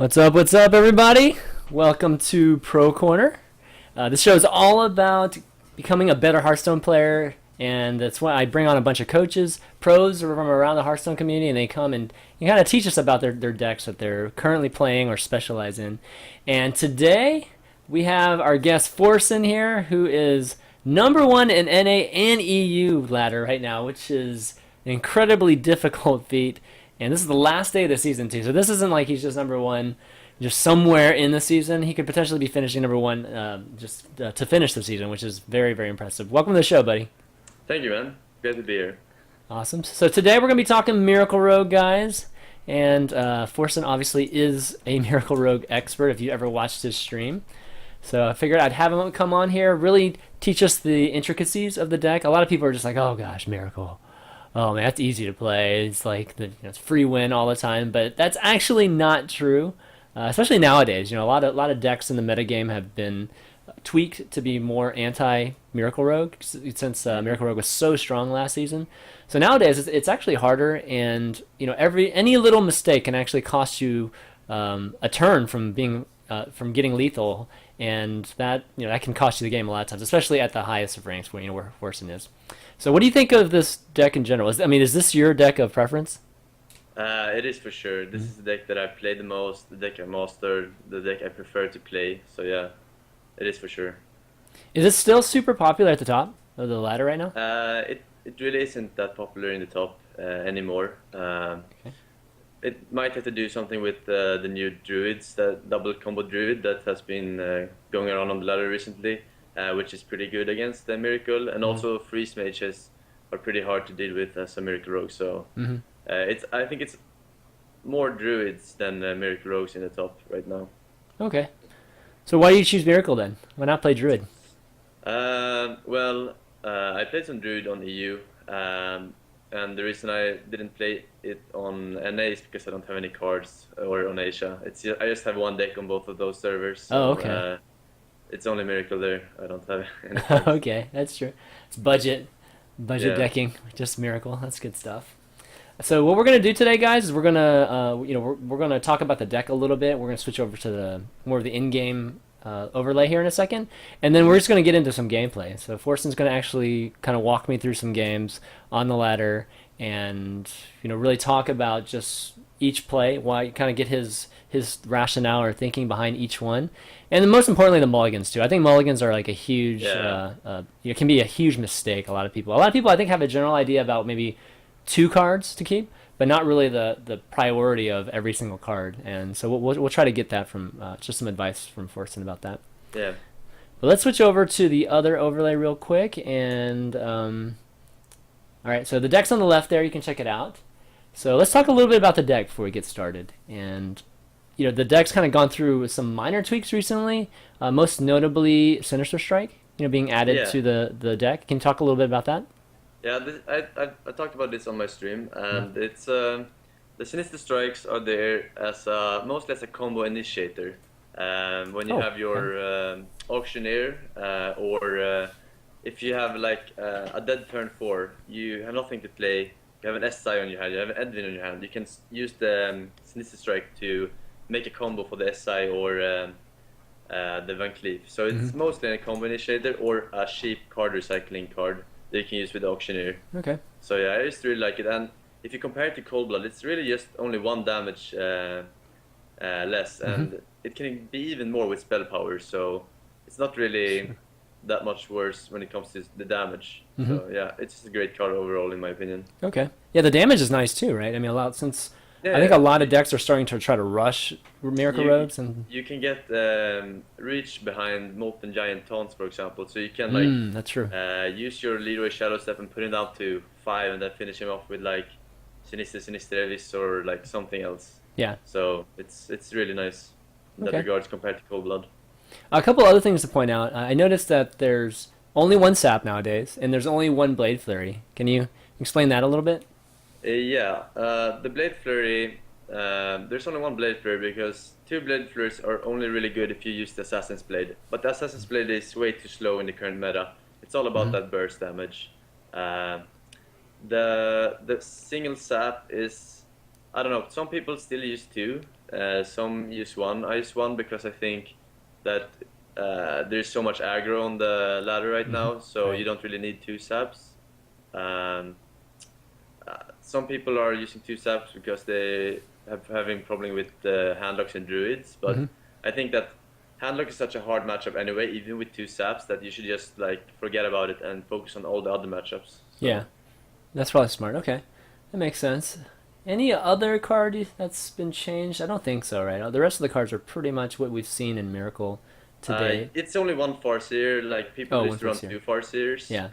What's up, everybody? Welcome to Pro Corner. This show is all about becoming a better Hearthstone player, and that's why I bring on a bunch of coaches, pros from around the Hearthstone community, and they come and you kind of teach us about their decks that they're currently playing or specialize in. And today we have our guest Forsen here, who is number one in NA and EU ladder right now, which is an incredibly difficult feat. And this is the last day of the season too, so this isn't like he's just number one, just somewhere in the season. He could potentially be finishing number one, to finish the season, which is very, very impressive. Welcome to the show, buddy. Thank you, man. Glad to be here. Awesome. So today we're gonna be talking Miracle Rogue, guys, and Forsen obviously is a Miracle Rogue expert. If you ever watched his stream, so I figured I'd have him come on here, really teach us the intricacies of the deck. A lot of people are just like, "Oh gosh, Miracle. Oh man, that's easy to play. It's like it's free win all the time," but that's actually not true. Especially nowadays, a lot of decks in the metagame have been tweaked to be more anti Miracle Rogue since Miracle Rogue was so strong last season. So nowadays it's actually harder, and any little mistake can actually cost you a turn from getting lethal, and that can cost you the game a lot of times, especially at the highest of ranks where Forsen is. So what do you think of this deck in general? Is this your deck of preference? It is for sure. This is the deck that I play the most, the deck I mastered, the deck I prefer to play. So yeah, it is for sure. Is it still super popular at the top of the ladder right now? It really isn't that popular in the top anymore. Okay. It might have to do something with the new druids, the double combo druid that has been going around on the ladder recently, which is pretty good against the miracle, and also freeze mages are pretty hard to deal with as a miracle rogue. So. I think it's more druids than miracle rogues in the top right now. Okay. So why do you choose Miracle then? Why not play Druid? I played some druid on EU, and the reason I didn't play it on NA is because I don't have any cards, or on Asia. I just have one deck on both of those servers. So, Oh, okay. it's only miracle there. I don't have any cards. Okay, that's true. It's budget Yeah. decking, just Miracle. That's good stuff. So what we're gonna do today, guys, is we're gonna talk about the deck a little bit. We're gonna switch over to the more of the in-game overlay here in a second, and then we're just gonna get into some gameplay. So Forsen's gonna actually kind of walk me through some games on the ladder, and really talk about just each play, why kind of get his rationale or thinking behind each one, and then most importantly the mulligans too. I think mulligans are like a huge, Yeah. can be a huge mistake. A lot of people I think have a general idea about maybe two cards to keep, but not really the priority of every single card. And so we'll try to get that from just some advice from Forsen about that. Yeah. But let's switch over to the other overlay real quick. And all right, so the deck's on the left there. You can check it out. So let's talk a little bit about the deck before we get started. And the deck's kind of gone through some minor tweaks recently, most notably Sinister Strike, being added Yeah. to the deck. Can you talk a little bit about that? Yeah, I talked about this on my stream, and it's the Sinister Strikes are there as mostly as a combo initiator. When you Oh, have your auctioneer, or if you have like a dead turn 4, you have nothing to play. You have an SI on your hand, you have an Edwin on your hand. You can use the Sinister Strike to make a combo for the SI or the Van Cleef. So it's mostly a combo initiator or a cheap card recycling card that you can use with the auctioneer. Okay. So yeah, I just really like it. And if you compare it to Cold Blood, it's really just only 1 damage less, and it can be even more with spell power. So it's not really that much worse when it comes to the damage. So yeah, it's just a great card overall, in my opinion. Okay. Yeah, the damage is nice too, right? I mean, since Yeah, I think a yeah. lot of decks are starting to try to rush Miracle You Rogues, and you can get reach behind Molten Giant Taunts, for example. So you can like that's true. use your Leroy Shadow Step and put him down to 5, and then finish him off with like Sinistrevis or like something else. Yeah. So it's really nice in that Okay. regards compared to Cold Blood. A couple other things to point out. I noticed that there's only one sap nowadays, and there's only one Blade Flurry. Can you explain that a little bit? The Blade Flurry, there's only one Blade Flurry because 2 Blade Flurries are only really good if you use the Assassin's Blade. But the Assassin's Blade is way too slow in the current meta. It's all about that burst damage. The single sap is, I don't know, some people still use 2. Some use one. I use one because I think that there's so much aggro on the ladder right now, so you Right. don't really need two saps. Um, some people are using two saps because they have having problem with handlocks and druids, but Hmm. I think that handlock is such a hard matchup anyway, even with two saps, that you should just like forget about it and focus on all the other matchups. Yeah, So that's probably smart. Okay, that makes sense. Any other that's been changed? I don't think so, right? The rest of the cards are pretty much what we've seen in Miracle to date. it's only one Farseer. Like people Oh, one used to for run here. two Farseers, Yeah.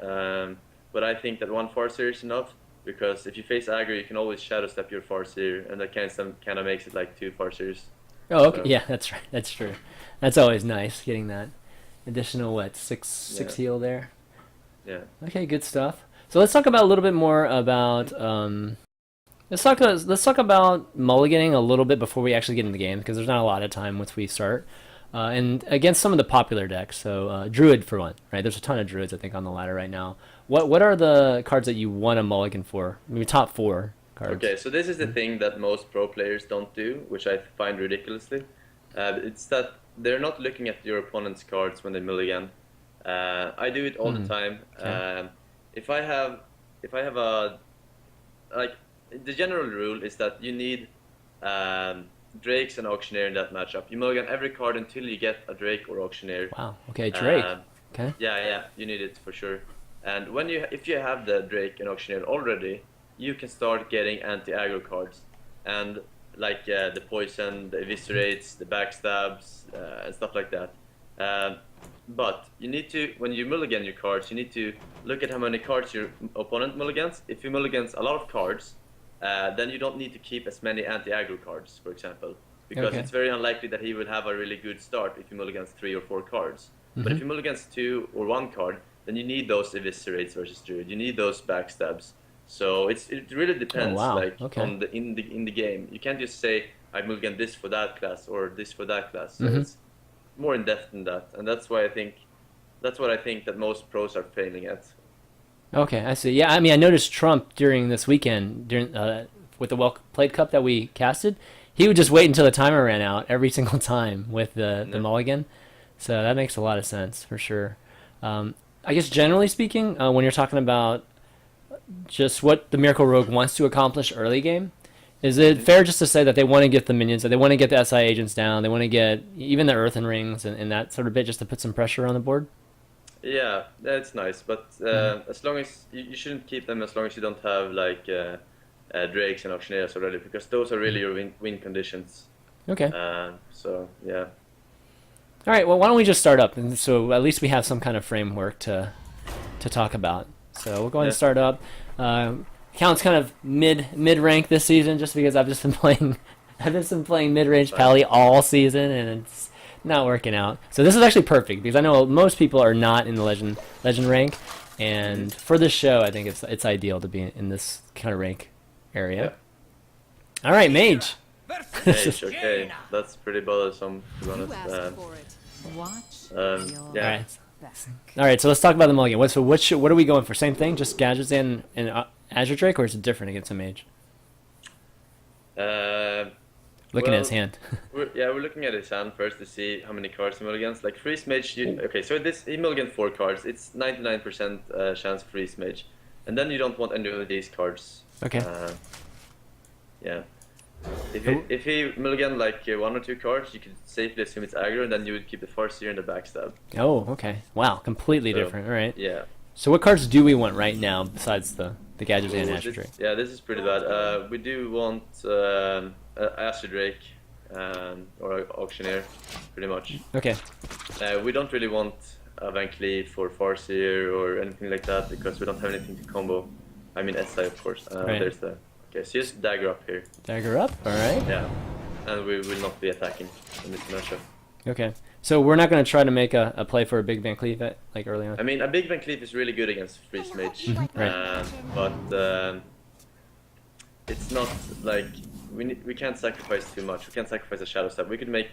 but I think that one Farseer is enough because if you face aggro, you can always shadow step your Farseer, and that kind of makes it like two Farseers. Oh, okay. So Yeah, that's right. That's true. That's always nice getting that additional what yeah, six heal there. yeah. Okay, good stuff. So let's talk about a little bit more about let's talk about mulliganing a little bit before we actually get into the game because there's not a lot of time once we start. And against some of the popular decks, so Druid for one, right? There's a ton of Druids I think on the ladder right now. What are the cards that you want to mulligan for? Maybe top four cards. Okay, so this is the thing that most pro players don't do, which I find ridiculously. It's that they're not looking at your opponent's cards when they mulligan. I do it all the Hmm. time. Okay. If I have, if I have a like, the general rule is that you need um, Drakes and Auctioneer in that matchup. You mulligan every card until you get a Drake or Auctioneer. Wow. Okay, Drake. Um, Okay. yeah, you need it for sure. And if you have the Drake and Auctioneer already, you can start getting anti-aggro cards, and like the poison, the eviscerates, the backstabs, and stuff like that. Um, but you need to, when you mulligan your cards, you need to look at how many cards your opponent mulligans. If you mulligans a lot of cards, then you don't need to keep as many anti-aggro cards, for example, because Okay. it's very unlikely that he will have a really good start if you mulligans 3 or 4 cards. But Hmm. if you mulligans 2 or 1 card, then you need those eviscerates versus druid. You need those backstabs. So it really Oh depends, wow. like Okay. on the in the game. You can't just say I mulligan this for that class or this for that class. So Hmm. it's more in depth than that, and that's what I think that most pros are failing at. Okay, I see. Yeah, I mean, I noticed Trump during this weekend, during with the Well Played Cup that we casted, he would just wait until the timer ran out every single time with the No. mulligan. So that makes a lot of sense for sure. I guess generally speaking, when you're talking about just what the Miracle Rogue wants to accomplish early game, is it Mhm. fair just to say that they want to get the minions, that they want to get the SI agents down, they want to get even the Earthen Rings and that sort of bit just to put some pressure on the board? Yeah, that's nice, but Hmm. as long as you shouldn't keep them as long as you don't have like drakes and auctioneers already, because those are really your win conditions. Okay. So yeah, All right. Well, why don't we just start up, and so at least we have some kind of framework to talk about. So we'll go ahead and yeah, start up. Count's kind of mid rank this season, just because I've just been playing I've just been playing mid range fine. Pally all season, and it's not working out. So this is actually perfect because I know most people are not in the legend rank, Hmm. and for this show, I think it's ideal to be in this kind of rank Yeah, area. All right, mage. mage. Okay, that's pretty bothersome to be You honest. asked for it. Watch your All Yeah. right. back. All right, so let's talk about the mulligan. What are we going for? Same thing, just gadgets and Azure Drake, or is it different against a mage? Uh, Looking at his well, hand. we're looking at his hand first to see how many cards he mulligans. Like freeze mage, okay, so this he mulliganed 4 cards. It's 99% chance freeze mage, and then you don't want any of these cards. Okay. Yeah. So- If he mulligan like 1 or 2 cards, you could safely assume it's aggro, and then you would keep the Farseer and the backstab. Oh, okay. Wow, completely So, different. All right. yeah. So what cards do we want right now besides the gadgets and Ooh, Azure Drake? yeah, this is pretty bad. We do want Acid Drake or Auctioneer, pretty much. Okay. We don't really want a Van Cleef or Farseer or anything like that because we don't have anything to combo. I mean SI, of course. Right. There's the... Okay, so just dagger up here. Dagger up. All right. Yeah. And we will not be attacking in this matchup. Okay. So we're not going to try to make a play for a big Van Cleef like early I on. mean, a big Van Cleef is really good against Freeze Mage. Right. But it's not like... We can't sacrifice too much. We can't sacrifice a Shadow Step. We could make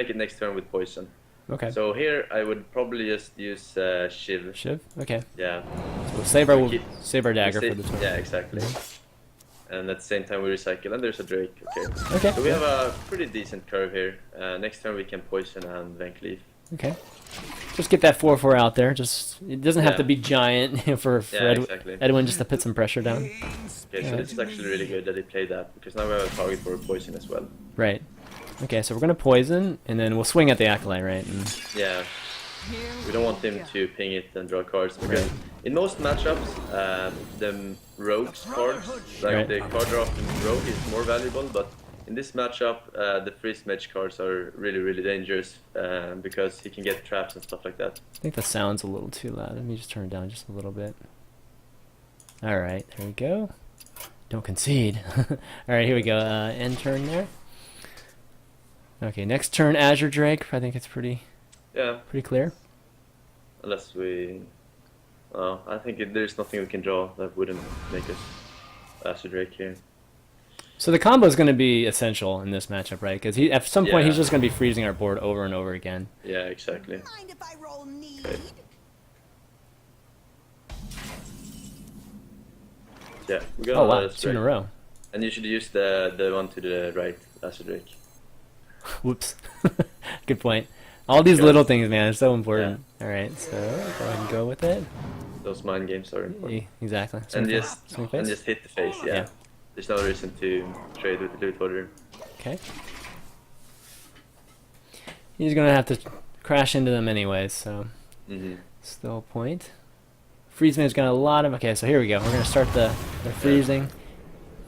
it next turn with Poison. Okay. So here I would probably just use Shiv. Shiv. Okay. Yeah. So we'll We keep- save our dagger we for the say- turn. Yeah, exactly. and at the same time we recycle, and there's a Drake. Okay. Okay. So we have a pretty decent curve here. Next turn we can poison and Van Cleef. Okay. Just get that 4/4 out there. Just it doesn't have to Yeah. be giant for Exactly. Edwin just to put some pressure down. Okay, so this is actually really good that he played that, because now we have a target for poison as well. Right. Okay, so we're gonna poison, and then we'll swing at the Acolyte, right? And Yeah. We don't want him to ping it and draw cards, because in most matchups, the rogue's cards, like Right. the card draw from rogue is more valuable, but in this matchup, the freeze mage cards are really, really dangerous, because he can get traps and stuff like that. I think the sound's a little too loud. Let me just turn it down just a little bit. All right, there we go. Don't concede. All right, here we go. End turn there. Okay, next turn Azure Drake. I think it's pretty Yeah, clear. unless we... I think there's nothing we can draw that wouldn't make us Acid Drake here. So the combo is going to be essential in this matchup, right? Because at some point he's Yeah. just going to be freezing our board over and over again. Yeah, exactly. Mind if I roll need? Okay. Yeah, we got Oh wow, a 2 in a strike. row. And you should use the one to the right, Acid Drake. Whoops. Good point. All these Yeah. little things, man, are so important. All right, so go ahead and go with it. Those mind games are important. Exactly. And Swing just swing face. hit the face, yeah. Yeah. There's no reason to trade with the loot order. Okay. He's gonna have to crash into them anyways, so Mm-hmm. still a point. Freezeman's got a lot of. Okay, so here we go. We're gonna start the freezing.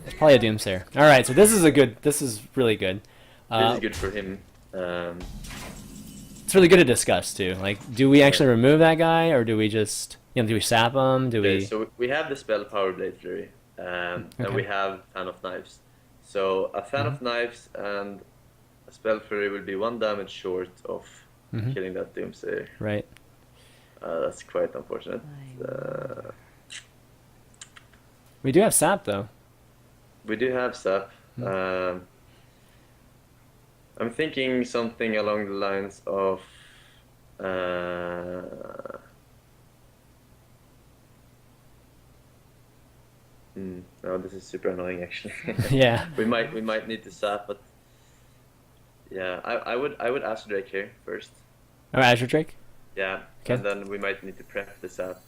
It's probably a Doomsayer. All right, so this is a good. This is really good. This is good for him. It's really good to discuss too. Like, do we actually remove that guy, or do we just, do we sap him? Do Okay, we? so we have the spell Power Blade Flurry, and we have Fan of Knives. So a Fan of Knives and a spell Flurry will be 1 damage short of killing that Doomsayer. Right. That's quite unfortunate. We do have sap though. We do have sap. I'm thinking something along the lines of no, this is super annoying actually. Yeah. we might need to sap, but yeah, I would ask Drake here first. Or Azure Drake. Yeah, Okay. and then we might need to prep the sap.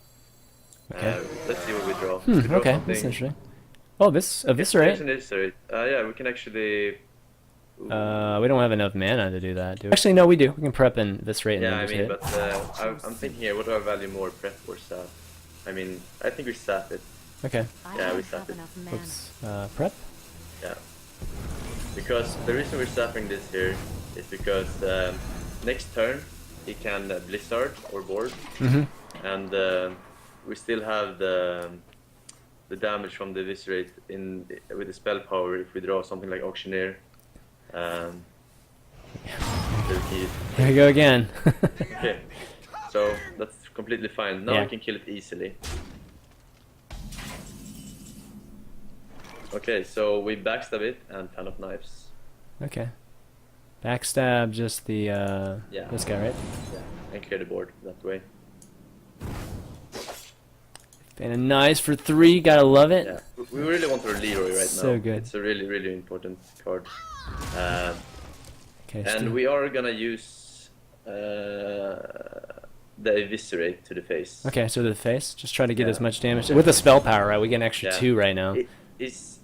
Okay. Let's see what we draw. We draw Okay, something- that's interesting. Oh, this There's eviscerate. an eviscerate. Yeah, we can actually. We don't have enough mana to do that, do we? Actually, no, we do. We can prep and eviscerate and Yeah, then I just mean, hit. but I'm thinking here, what do I value more, prep or sap? I mean, I think we sap it. Okay. I Yeah, we don't sap have it. enough mana. Oops. Prep. Yeah. Because the reason we're sapping this here is because next turn he can Blizzard or board, and we still have the damage from the eviscerate with the spell power if we draw something like Auctioneer. There Here we go again. Okay, so that's completely fine. Now Yeah. we can kill it easily. Okay, so we backstab it and Fan of Knives. Okay. Backstab, just the Yeah. this guy, right? Yeah, and clear the board that way. And a nice for 3. Gotta love it. Yeah, we really want our Leroy right now. So good. It's a really, really important card. Okay. And still- we are gonna use the Eviscerate to the face. Okay, so to the face. Just try to get Yeah. as much damage with the spell power, right? We get an extra Yeah. 2 right now.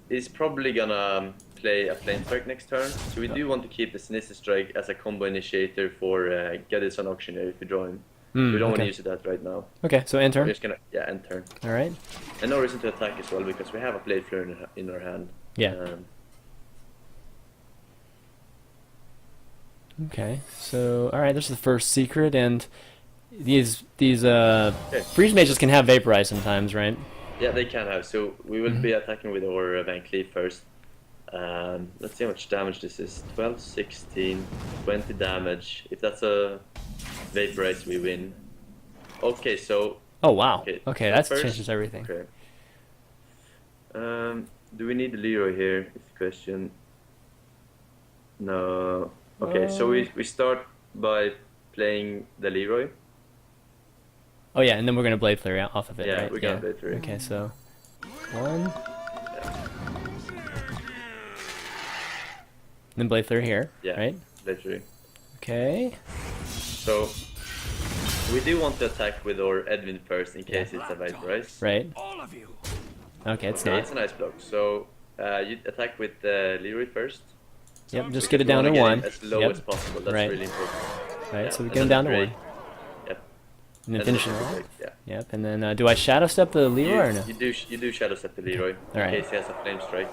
It's probably gonna play a Flame Strike next turn, so we do want to keep the Sinister Strike as a combo initiator for Gadis Auctioneer if we draw him. We don't want to okay. use that right now. Okay, so end We're turn. just gonna end turn. All right. And no reason to attack as well because we have a Blade Flare in our hand. Yeah. Okay. So all right, this is the first secret, and these freeze mages can have vaporize sometimes, right? Yeah, they can have. So we will be attacking with our Van Cleef first. Let's see how much damage this is. 12, 16, 20 damage. If that's a vaporize, we win. Okay, so... Oh wow. Okay, Okay, so that first- changes everything. Okay. Do we need the Leroy here, is the question. No. Okay, so we start by playing the Leroy. Oh yeah, and then we're gonna blade flare off of it, Yeah, right? we're gonna Blade Flare. Okay, so 1. then blade through here, Yeah, right? literally. Okay. So we do want to attack with our Edwin first in case it's a Viperize. Right. All of you. Okay, it's Okay, not. it's a nice block. So you attack with Leroy first. Yep, just Because get it we down to wanna get 1. him as low Yep. as possible. That's Right. really important. Right, Yeah, so we and get him then down to Drake. 1. Yep. And then And finish then it the off. Drake, yeah. Yep, and then do I shadow step the Leroy or no? You do shadow step the Leroy Alright. in case he has a flame strike.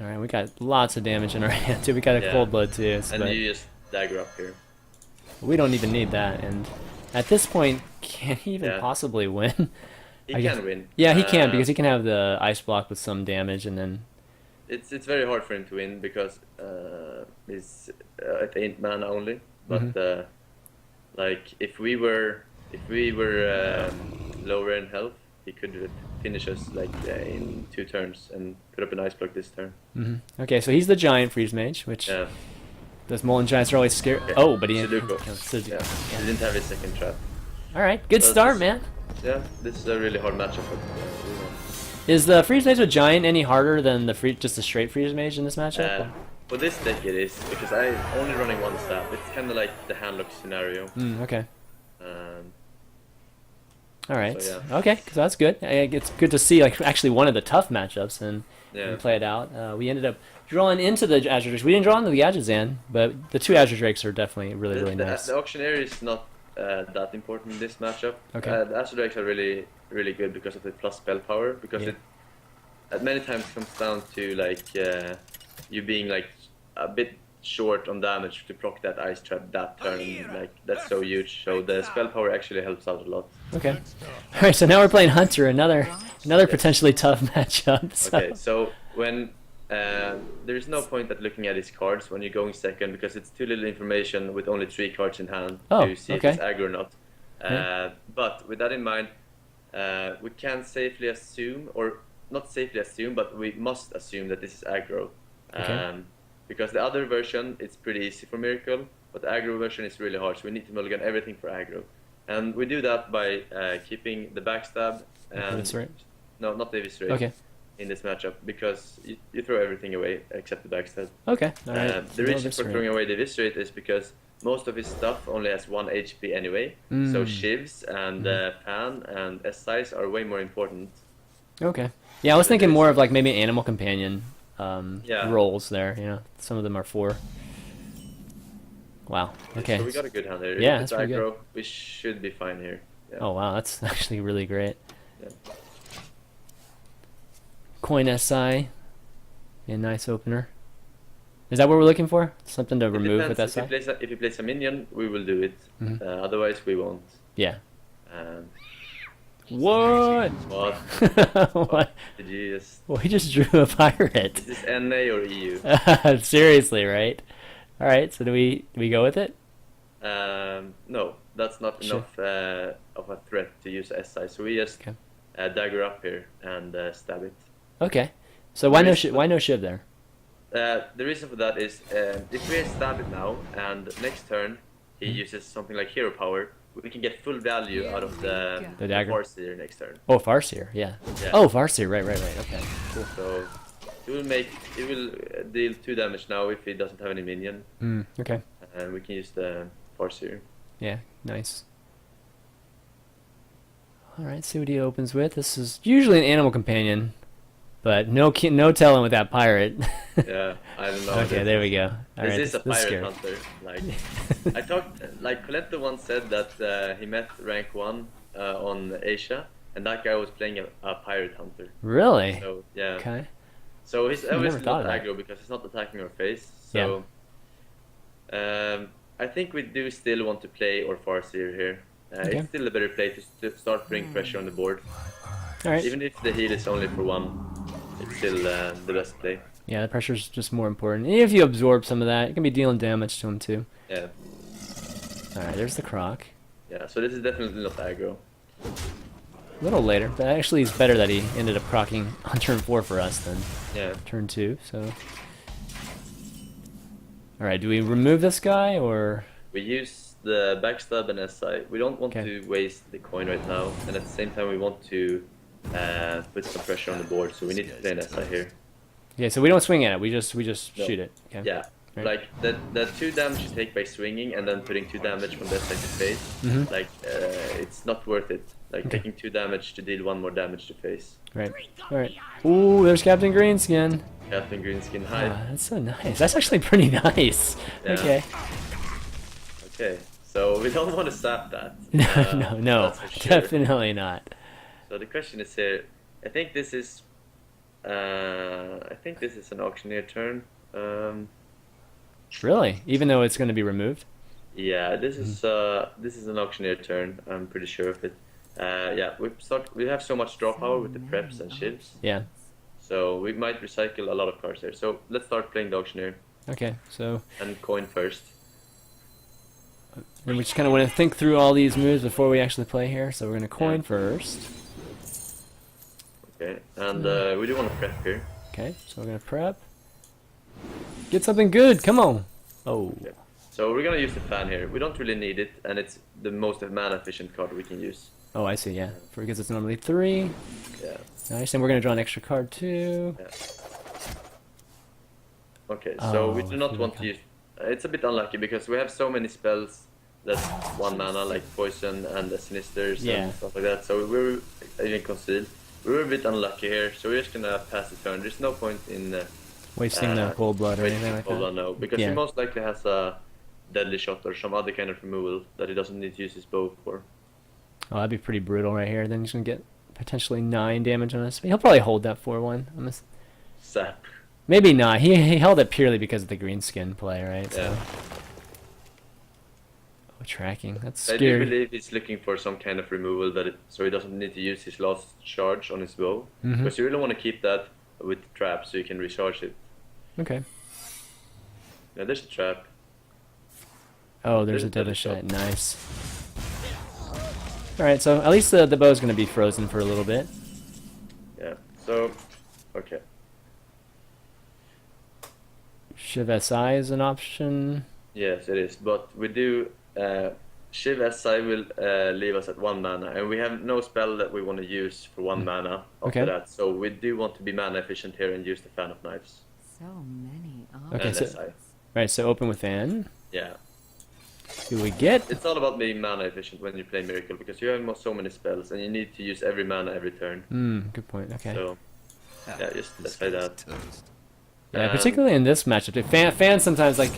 Alright, we got lots of damage in our hand too. We got a Yeah. cold blood too. And But you just dagger up here. we don't even need that. And at this point, can he even Yeah. possibly win? He I can guess- win. Yeah, he can because he can have the ice block with some damage and then. It's very hard for him to win because he's at 8 mana only. But like if we were lower in health, he could finish us like in 2 turns and put up an ice block this turn. Okay, so he's the giant freeze mage, which Yeah. those Mullen giants are always scared. Okay. Oh, but he Sudoku. Sudoku. Yeah. He didn't have his second trap. All right, good So start, this- man. Yeah, this is a really hard matchup. But, Is the freeze mage with giant any harder than the just a straight freeze mage in this matchup? for this deck it is because I'm only running 1 stab. It's kind of like the handlock scenario. Okay. Um, All right. So, Okay, so that's good. It's good to see like actually one of the tough matchups and Yeah. we play it out. We ended up drawing into the Azure Drakes. We didn't draw into the Ajazan, but the 2 Azure Drakes are definitely really nice. The auctioneer is not that important in this matchup. Okay. The Astro decks are really good because of the plus spell power. Because Yeah. it at many times comes down to like you being like a bit short on damage to proc that ice trap that turn. Like that's so huge. So the spell power actually helps out a lot. Okay. All right, so now we're playing Hunter, another potentially tough matchup. So. Okay, so when there's no point at looking at his cards when you're going second because it's too little information with only 3 cards in hand Oh, to see okay. if it's aggro or not. Okay. But with that in mind, we can safely assume, or not safely assume, but we must assume that this is aggro. Okay. Because the other version, it's pretty easy for Miracle, but the aggro version is really hard, so we need to mulligan everything for aggro. And we do that by keeping the backstab and... Eviscerate? No, not the eviscerate. Okay. In this matchup, because you throw everything away except the backstab. Okay. All right. The No reason for Eviscerate. throwing away the eviscerate is because most of his stuff only has 1 HP anyway. So shivs and fan and S-size are way more important. Okay. Yeah, I was thinking more of like maybe animal companion Yeah. roles there. You know, some of them are 4. Wow. Okay. So we got a good hand here. Yeah, If it's that's pretty good. aggro, we should be fine here. Yeah. Oh wow, that's actually really great. Yeah. Coin SI. A nice opener. Is that what we're looking for? Something to It remove with depends. SI? If you place a minion, we will do it. Mhm. Otherwise, we won't. Yeah. Um, What? what? What? Did you just... Well, he just drew a pirate. Is this NA or EU? Seriously, right? All right. So do we go with it? No, that's not Sure. enough of a threat to use SI. So we just Okay. dagger up here and stab it. Okay. So why no There is- why no shiv there? The reason for that is if we stab it now and next turn he Mm-hmm. uses something like hero power, we can get full value out of the dagger? Farseer next turn. Oh, Farseer. Yeah. Yeah. Oh, Farseer. Right. Okay. Cool. So it will deal 2 damage now if he doesn't have any minion, Okay. and we can use the Farseer. Yeah, nice. Alright, see what he opens with. This is usually an animal companion, but no telling with that pirate. Yeah, I don't know. Okay, there we go. Alright, This is a pirate scary. hunter. Like I talked, like Colette once said that he met rank 1 on Asia, and that guy was playing a pirate hunter. Really? So yeah. Okay. So he's never obviously thought not of that. aggro because he's not attacking our face. So I think we do still want to play or Farseer here. Okay. It's still a better play to start putting pressure on the board. Alright. Even if the heal is only for 1, it's still the best play. Yeah, the pressure's just more important. And if you absorb some of that, you can be dealing damage to him too. Yeah. Alright, there's the croc. Yeah, so this is definitely not aggro. A little later, but actually it's better that he ended up crocking on turn 4 for us than Yeah. turn 2, so... Alright, do we remove this guy, or... We use the backstab and SI. We don't want Okay. to waste the coin right now, and at the same time we want to put some pressure on the board, so we need to play an SI here. Okay, so we don't swing at it. We just No. shoot it. Okay. Yeah. Right. Like the 2 damage you take by swinging and then putting 2 damage from that side to face, Mhm. like it's not worth it. Like Okay. taking 2 damage to deal 1 more damage to face. Right. All right. Ooh, there's Captain Greenskin. Captain Greenskin hide. Ah, that's so nice. That's actually pretty nice. Yeah. Okay. Okay, so we don't want to sap that. No, That's for sure. definitely not. So the question is here. I think this is. I think this is an auctioneer turn. Really? Even though it's going to be removed? Yeah, this is an auctioneer turn. I'm pretty sure of it. Yeah, we have so much draw power with the preps and shivs, Yeah. so we might recycle a lot of cards there. So let's start playing the auctioneer Okay. So and coin first. then we just kind of want to think through all these moves before we actually play here. So we're going to coin first. Okay, and we do want to prep here. Okay. So we're going to prep. Get something good. Come on. Oh. Okay. So we're gonna use the fan here. We don't really need it, and it's the most mana efficient card we can use. Oh, I see. Yeah. Because it's normally 3. Yeah. Nice. And we're going to draw an extra card too. Yeah. Okay, so we Oh, do not I want feel to like use. It's a bit unlucky because we have so many spells that's 1 mana, like poison and the sinisters Yeah. and stuff like that. So we're even conceal. We were a bit unlucky here, so we're just gonna pass the turn. There's no point in Wasting the cold blood or wasting anything like cold blood, that. no, because Yeah. he most likely has a deadly shot or some other kind of removal that he doesn't need to use his bow for. Oh, that'd be pretty brutal right here. Then he's going to get potentially 9 damage on us. He'll probably hold that 4-1. Sap. Maybe not. He held it purely because of the green skin play, right? So. Yeah. Oh, tracking. That's I do scary. believe he's looking for some kind of removal so he doesn't need to use his last charge on his bow. Mhm. Because you really want to keep that with the trap so you can recharge it. Okay. Yeah, there's a trap. Oh, there's There's a a deadly deadly shot. shot. Nice. Alright, so at least the bow's going to be frozen for a little bit. Yeah, so, okay. Shiv SI is an option. Yes, it is. But we do. Shiv SI will leave us at 1 mana, and we have no spell that we want to use for 1 mana after Okay. that. So we do want to be mana efficient here and use the Fan of Knives. So many Okay, and so- SI. Right, so open within. Yeah. Do we get? It's all about being mana efficient when you play Miracle because you have so many spells and you need to use every mana every turn. Good point. Okay. So yeah, just let's play that. Yeah, particularly in this matchup. The fans sometimes like,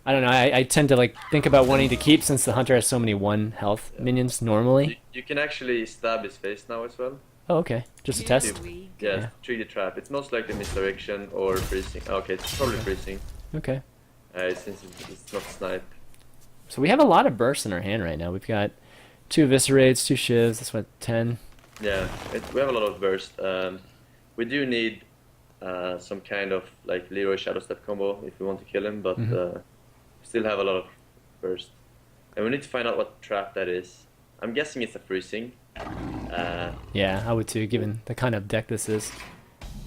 I don't know. I tend to like think about wanting to keep since the hunter has so many 1 health minions normally. You can actually stab his face now as well. Oh, okay. Just a test. Yeah, Yeah. trigger trap. It's most likely misdirection or freezing. Okay, it's probably freezing. Okay. Since it's not snipe. So we have a lot of bursts in our hand right now. We've got 2 eviscerates, 2 shivs. That's what 10. Yeah, we have a lot of burst. We do need some kind of like Leroy Shadow Step combo if we want to kill him, but we still have a lot of burst. And we need to find out what trap that is. I'm guessing it's a freezing. Yeah, I would too, given the kind of deck this is.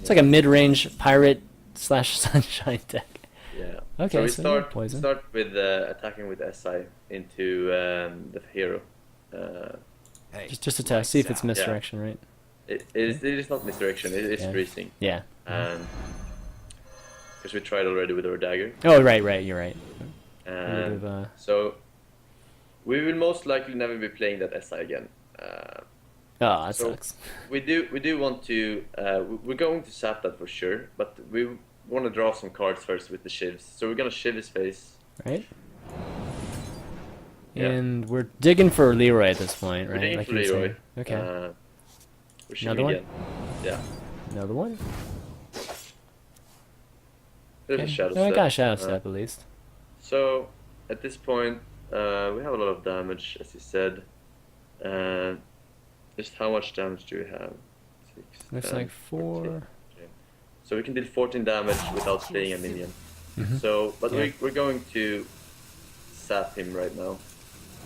It's like a mid-range pirate / sunshine deck. Yeah. Okay, so we so start poison. start with attacking with SI into the hero. Just a test. See if it's misdirection, right? It is not misdirection. It is Yeah. freezing. Yeah. Because we tried already with our dagger. Oh, right. You're right. And so we will most likely never be playing that SI again. Oh, that so sucks. we do want to. We're going to sap that for sure, but we want to draw some cards first with the shivs. So we're gonna shiv his face. Right. Yeah. And we're digging for Leroy at this point, We're right? digging Like for you were Leroy. saying. Okay. We're Another shiving one? again. Yeah. Another one. There's Okay. a shadow No, I step. got a shadow step at least. So at this point, we have a lot of damage, as you said. Just how much damage do we have? 6, Looks 10, like 4. 14. Okay. So we can deal 14 damage without playing a minion. Mhm. So, but Yeah. we're going to sap him right now.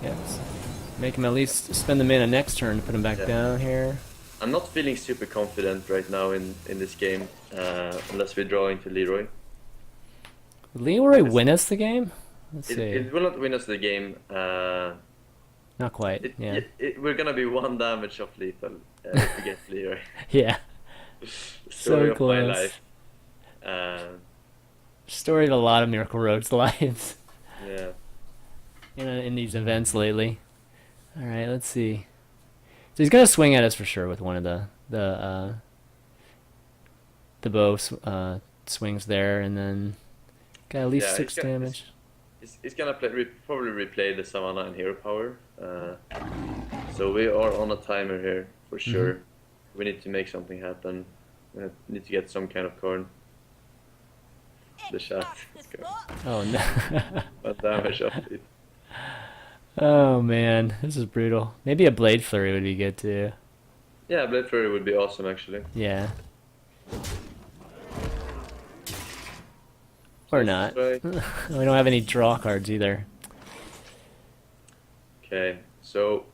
Yes. Make him at least spend the mana next turn to put him back Yeah. down here. I'm not feeling super confident right now in this game, unless we draw into Leroy. Would Leroy It's- win us the game? Let's see. It will not win us the game. Not quite. Yeah. We're gonna be 1 damage off lethal if we get Leroy. Yeah. The story So of my close. life. Story of a lot of Miracle Rogues lives Yeah. in these events lately. All right, let's see. So he's gonna swing at us for sure with one of the bow swings there, and then got at least Yeah, 6 damage. He's gonna probably replay the Savannah and Hero Power. So we are on a timer here for sure. We need to make something happen. We need to get some kind of card. The shot. Let's go. Oh no. What damage off it. Oh man, this is brutal. Maybe a Blade Flurry would be good too. Yeah, Blade Flurry would be awesome actually. Yeah. Or not. Right. We don't have any draw cards either. Okay, so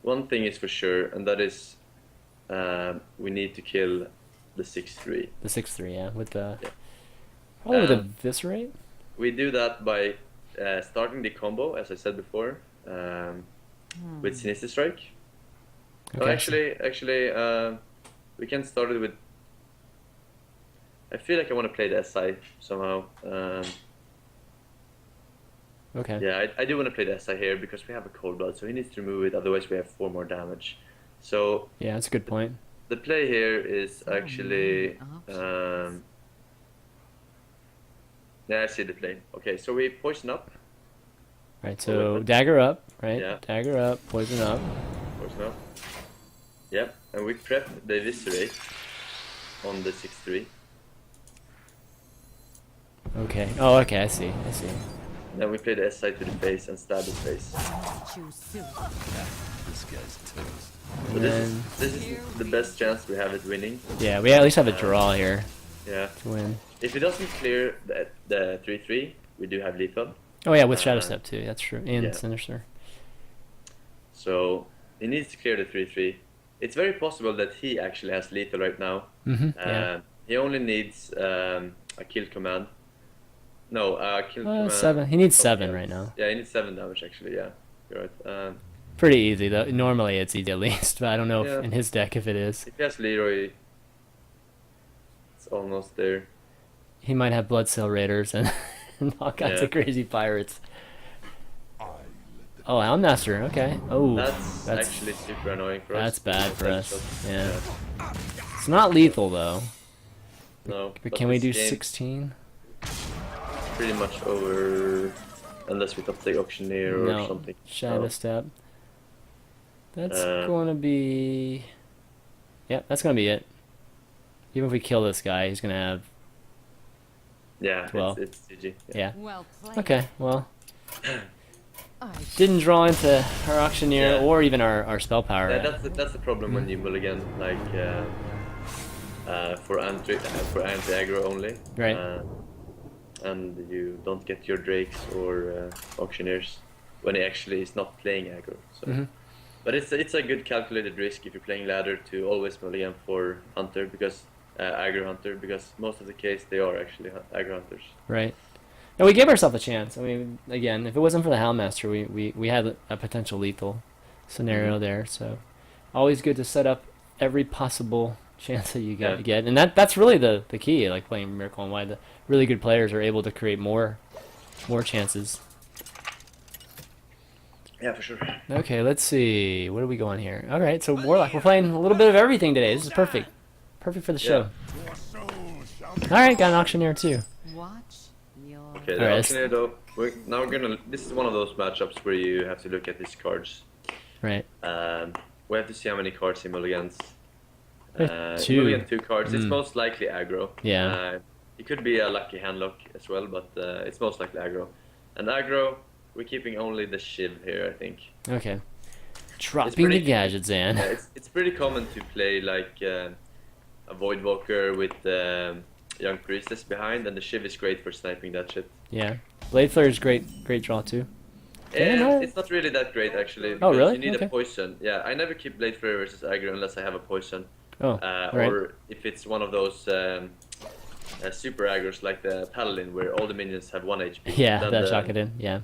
one thing is for sure, and that is we need to kill the 6/3. The 6/3, yeah, with the Yeah. probably with a Viscerate. We do that by starting the combo, as I said before, with Sinister Strike. Okay. Oh, actually, we can start it with. I feel like I want to play the SI somehow. Okay. Yeah, I do want to play the SI here because we have a Cold Blood, so he needs to remove it. Otherwise, we have 4 more damage. So Yeah, that's a good point. the play here is actually. Yeah, I see the play. Okay, so we poison up. Right, so dagger up, right? Yeah. Dagger up, poison up. Poison up. Yep, and we prep the Eviscerate on the 6/3. Okay. Oh, okay, I see. Then we play the SI to the face and stab his face. Choose soon. This guy's toast. So And then, this is the best chance we have at winning. yeah, we at least have a draw here Yeah. to win. If he doesn't clear the 3/3, we do have lethal. Oh yeah, with Shadow Step too. That's true. And Yeah. Sinister. So he needs to clear the 3/3. It's very possible that he actually has lethal right now. Yeah. He only needs a kill command. No, kill command. 7. He needs 7 Okay. right now. Yeah, he needs 7 damage actually. Yeah, you're right. Pretty easy though. Normally it's easy at least, but I don't know Yeah. if in his deck if it is. If he has Leroy, it's almost there. He might have Blood Seal Raiders and, and all kinds Yeah. of crazy pirates. Oh, Houndmaster. Okay. Oh, That's actually super annoying for us. that's bad for us. Shot. Yeah. It's not lethal though. No. But can we do this game 16? Pretty much over, unless we top take Auctioneer or No. something. Shadow No. Step. That's Uh, going to be. Yep, that's going to be it. Even if we kill this guy, he's going to have. Yeah, 12. it's GG. Yeah. Well played. Okay, well. I Didn't draw into our Auctioneer Yeah. or even our Spell Power. Yeah, that's the problem when you mulligan, like for anti aggro only. Right. And you don't get your Drakes or Auctioneers when he actually is not playing aggro. So. Mhm. But it's a good calculated risk if you're playing ladder to always mulligan for Hunter because aggro Hunter because most of the case they are actually aggro Hunters. Right. And we gave ourselves a chance. I mean, again, if it wasn't for the Houndmaster, we had a potential lethal scenario there. So, always good to set up every possible chance that you get, and that's really the key. Like playing Miracle and why the really good players are able to create more chances. Yeah, for sure. Okay, let's see. What are we going here? All right, so Warlock. We're playing a little bit of everything today. This is perfect. Perfect for the show. All right, got an Auctioneer too. watch your. Okay, the Alright, Auctioneer though. Now we're gonna. This is one of those matchups where you have to look at these cards. Right. We have to see how many cards he mulligans. Two. Mulligan 2 cards. It's Mm. most likely aggro. Yeah. It could be a lucky handlock as well, but it's most likely aggro. And aggro, we're keeping only the Shiv here, I think. Okay. Dropping pretty- the gadgets, Zan. Yeah, it's pretty common to play like a Voidwalker with Young Priestess behind, and the Shiv is great for sniping that shit. Yeah. Blade Flare is great draw too. And no. it's not really that great actually. Oh, Because really? you need Okay. a poison. Yeah, I never keep Blade Flare versus aggro unless I have a poison. Oh, right. Or if it's one of those super aggros like the Paladin where all the minions have 1 HP. Yeah, then that the, shock it in. Yeah.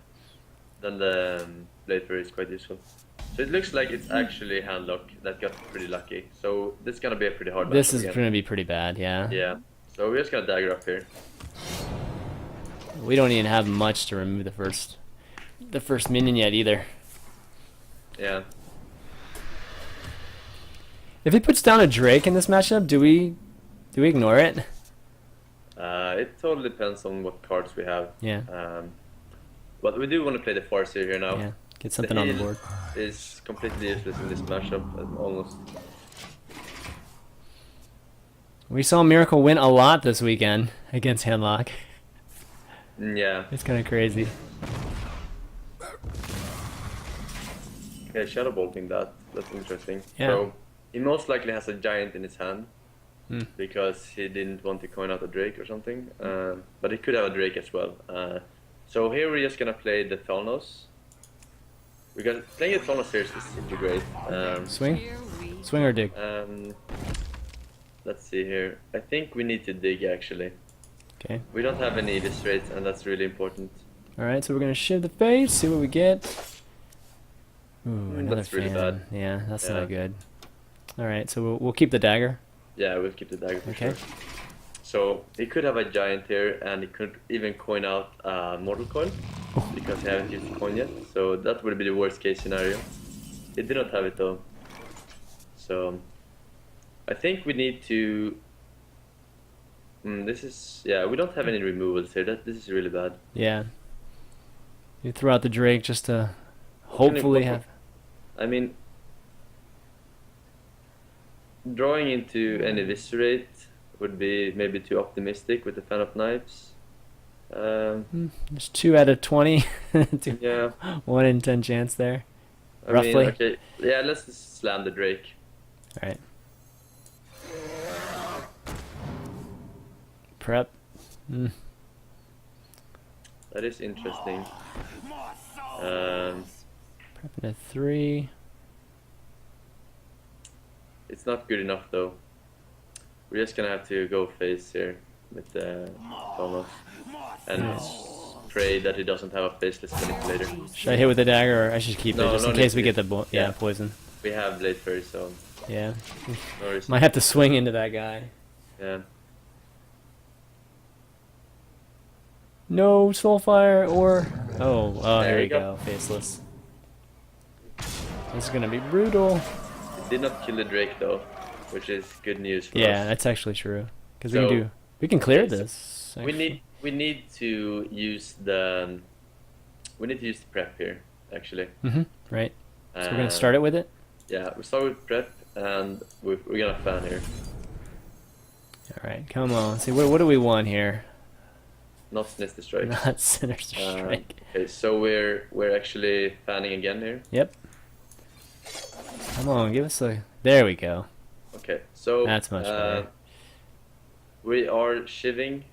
Then the Blade Flare is quite useful. So it looks like it's actually handlock that got pretty lucky. So this is gonna be a pretty hard This matchup is again. going to be pretty bad, yeah. Yeah. So we're just gonna dagger up here. We don't even have much to remove the first minion yet either. Yeah. If he puts down a Drake in this matchup, do we ignore it? It totally depends on what cards we have. Yeah. But we do want to play the Farseer here now. Yeah. Get something on the heal board. is completely useless in this matchup, almost. We saw Miracle win a lot this weekend against Handlock. Yeah. It's kind of crazy. Okay, Shadow Bolting that. That's interesting. Yeah. So he most likely has a giant in his hand Hmm. because he didn't want to coin out a Drake or something. But he could have a Drake as well. So here we're just gonna play the Thalnos. Because playing the Thalnos here is simply great. Swing? Here we Swing or dig? Let's see here. I think we need to dig actually. Okay. We don't have any eviscerates, and that's really important. Alright, so we're gonna shiv the face, see what we get. Ooh, another that's really fan. bad. Yeah, that's Yeah. not good. Alright, so we'll keep the dagger. Yeah, we'll keep the dagger for Okay. sure. So he could have a giant here, and he could even coin out Mortal Coil because he haven't used the coin yet. So that would be the worst case scenario. He did not have it though. So I think we need to. This is we don't have any removals here. This is really bad. Yeah. You throw out the Drake just to hopefully have. I mean, drawing into an eviscerate would be maybe too optimistic with the Fan of Knives. There's 2 out of 20. Yeah. 1 in 10 chance there. I Roughly. mean, okay. Yeah, let's just slam the Drake. Alright. Prep. That is interesting. Prepping a 3. It's not good enough though. We're just gonna have to go face here with Thomas and pray that he doesn't have a faceless manipulator. Should I hit with the dagger, or I should keep it No, just no in need case to we hit. get the Yeah. poison? We have Blade Fairy, so Yeah. no worries. Might have to swing into that guy. Yeah. No Soulfire or oh There here you we go. go, faceless. This is gonna be brutal. It did not kill the Drake though, which is good news for Yeah, us. that's actually true. Because So- we can clear okay, so this. We actually. need to use the prep here actually. Right. So we're gonna start it with it. Yeah, we start with prep and we're gonna fan here. All right, come on. See what do we want here? Not Sinister Strike. Not Sinister Strike. Okay, so we're actually fanning again here. Yep. Come on, give us a. There we go. Okay, so That's much better. We are shivving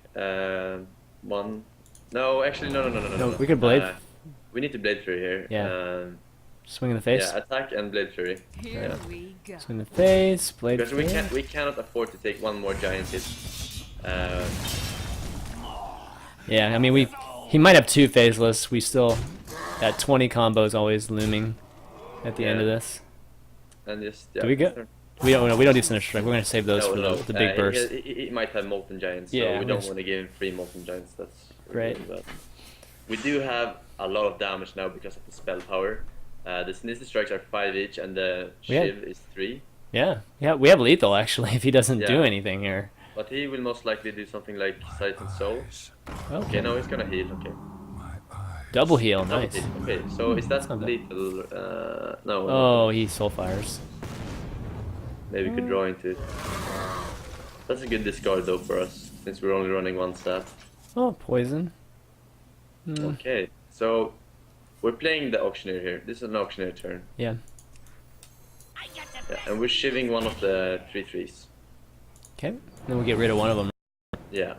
one. No, actually, no. No, we could blade. We need to blade fury here. Yeah. Swing in the face. Yeah, attack and blade fury. here Yeah. we go. Swing in the face. Blade. Because we Fury. cannot afford to take one more giant hit. Yeah, I mean he might have 2 faceless. We still that 20 combo is always looming at the end of Yeah. this. And just Do we get? We don't do Sinister Strike. We're gonna save those for no. the big burst. He might have molten giants, so Yeah, we we don't just- want to give him 3 molten giants. That's Great. really bad. We do have a lot of damage now because of the spell power. The Sinister Strikes are 5 each, and the We had- Shiv is 3. Yeah, we have lethal actually if he doesn't do Yeah. anything here. But he will most likely do something like Sight and Soul. Okay, Okay. now he's gonna heal. Okay. Double heal, Double nice. hit. Okay, so is that not bad. lethal? No. Oh, he soul fires. Maybe we could draw into it. That's a good discard though for us, since we're only running 1 stat. Oh, poison. Okay, so we're playing the Auctioneer here. This is an Auctioneer turn. Yeah. Yeah, and we're shivving one of the 3/3s. Okay. Then we get rid of one of them. Yeah,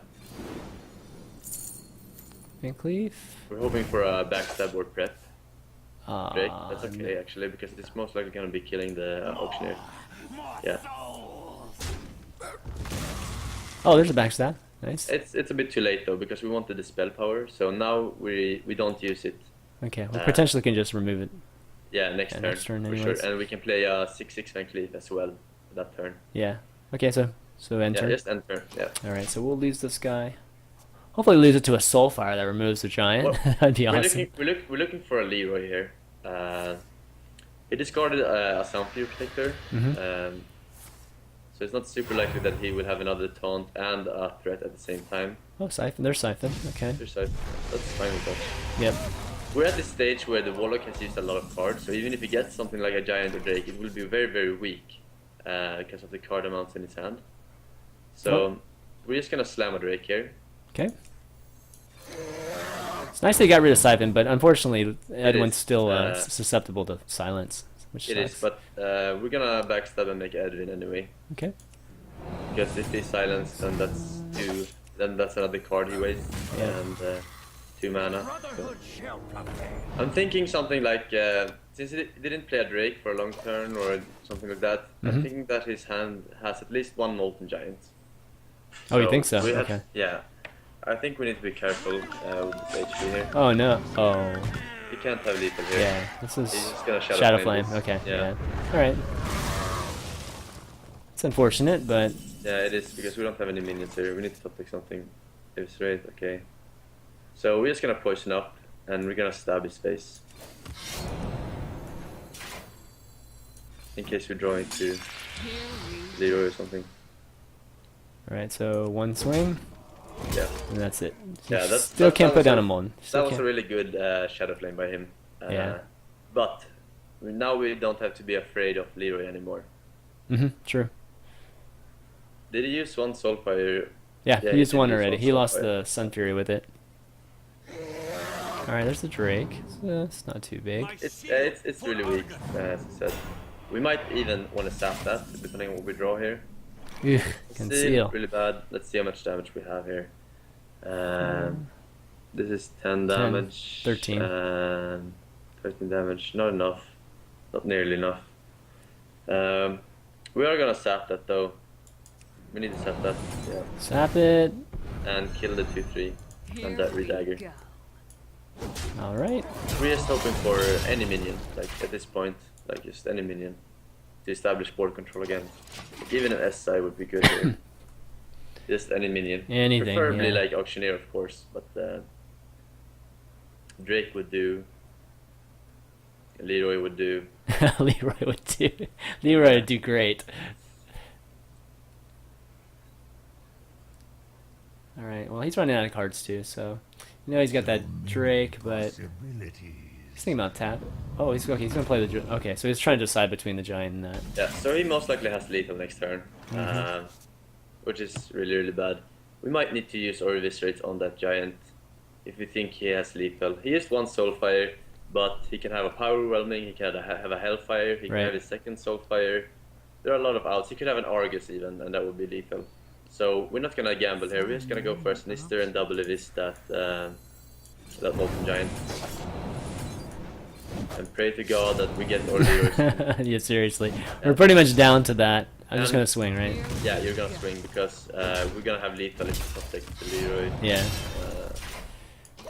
Van Cleef. we're hoping for a backstab or prep. Drake. That's Uh, okay actually, because it's most likely gonna be killing the Auctioneer. Yeah, Oh, there's a backstab. Nice. it's a bit too late though, because we wanted the spell power, so now we don't use it. Okay, we potentially can just remove it. Yeah, next turn anyways. for sure, and we can play a 6/6 Van Cleef as well that turn. Yeah. Okay, so So enter. Yeah, just enter. Yeah. Alright, so we'll lose this guy. Hopefully lose it to a Soulfire that removes the giant. Well, That'd be we're awesome. we're looking for a Leroy here. He discarded a Soundfear Protector. So it's not super likely that he will have another taunt and a threat at the same time. Oh, Siphon. There's Siphon. Okay. So that's fine with us. Yep. We're at this stage where the Warlock has used a lot of cards, so even if he gets something like a Giant or Drake, it will be very, very weak because of the card amounts in his hand. So we're just gonna slam a Drake here. Okay. It's nice they got rid of Siphon, but unfortunately, Edwin's still susceptible to silence, which It sucks. is, but we're gonna backstab and make Edwin anyway. Okay. Because if he's silenced, then that's two. Then that's another card he wastes, Yeah. and 2 mana. So. I'm thinking something like since he didn't play a Drake for a long turn or something like that. I'm thinking that his hand has at least 1 Molten Giant. Oh, you think so? we have- Okay. Yeah, I think we need to be careful with this HP here. Oh no. Oh. He can't have lethal here. Yeah. This is He's just gonna Shadow Flame Flame. this. Okay. Yeah. Yeah. All right. It's unfortunate, but Yeah, it is because we don't have any minions here. We need to top deck something. Eviscerate, okay. So we're just gonna poison up and we're gonna stab his face. In case we draw into Leroy or something. all right. So 1 swing, Yeah. and that's it. Yeah, that's Still that can't was put down a- a Molten. That Still was a can't. really good Shadow Flame by him. Yeah. But now we don't have to be afraid of Leroy anymore. True. Did he use 1 Soulfire? Yeah, Yeah, he used he did one use already. one He lost Soulfire. the Sun Fury with it. All right. There's the Drake. It's not too big. It's really weak, as I said. We might even want to sap that, depending on what we draw here. Ugh, Still conceal. really bad. Let's see how much damage we have here. This is 10 damage. 13. 13 damage. Not enough. Not nearly enough. We are gonna sap that though. We need to sap that. Yeah. Sap it. And kill the 2/3 and that redagger. All right. We're just hoping for any minion, like at this point, like just any minion to establish board control again. Even an SI would be good here. Just any minion. Anything, Preferably yeah. like Auctioneer, of course, but Drake would do. Leroy would do. Leroy would do. Leroy would do great. All right. Well, he's running out of cards too, so you know he's got that Drake, but he's thinking about tap. Oh, he's okay. He's gonna play the. Okay, so he's trying to decide between the giant and that. Yeah, so he most likely has lethal next turn, which is really, really bad. We might need to use our Eviscerate on that giant if we think he has lethal. He used 1 Soulfire, but he can have a Power Overwhelming, he can have a Hellfire, he can Right. have his 2nd Soulfire. There are a lot of outs. He could have an Argus even, and that would be lethal. So we're not gonna gamble here. We're just gonna go for a Sinister and double Evis that Molten Giant. And pray to God that we get our Leroy. Yeah, seriously. We're pretty much down to that. I'm just And- gonna swing, right? Yeah, you're gonna swing because we're gonna have lethal if we protect the Leroy. Yeah. Uh,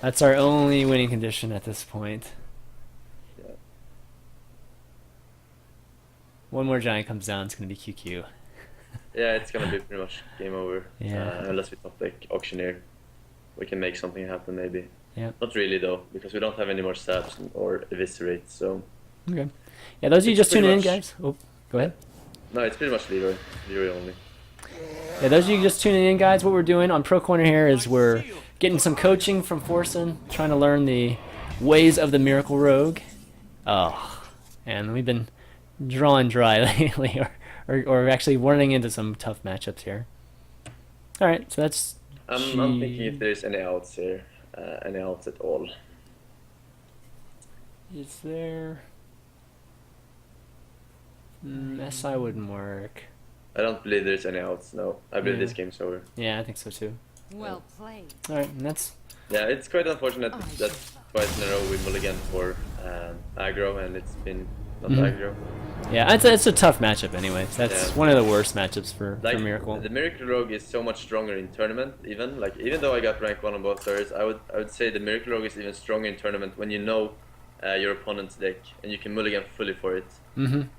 That's our only winning condition at this point. yeah. One more giant comes down, it's gonna be QQ. Yeah, it's gonna be pretty much game over. Yeah. Unless we top deck Auctioneer. We can make something happen maybe. Yeah. Not really though, because we don't have any more stabs or Eviscerate, so... Okay. Yeah, those of you It's just tuning in, pretty much- guys. Oh, go ahead. No, it's pretty much Leroy. Leroy only. Yeah, those of you just tuning in, guys, what we're doing on Pro Corner here is we're getting some coaching from Forsen, trying to learn the ways of the Miracle Rogue. Oh, and we've been drawing dry lately, or actually running into some tough matchups here. All right, so that's. I'm thinking if there's any outs here. Any outs at all. Is there? SI wouldn't work. I don't believe there's any outs, no. I believe Yeah. this game's over. Yeah, I think so too. Well played. All right, and that's. Yeah, it's quite unfortunate that twice in a row we mulligan for aggro and it's been not aggro. Yeah, it's a tough matchup anyway. That's Yeah. one of the worst matchups for Like, Miracle. the Miracle Rogue is so much stronger in tournament even. Like, even though I got rank 1 on both turrets, I would say the Miracle Rogue is even stronger in tournament when you know your opponent's deck and you can mulligan fully for it.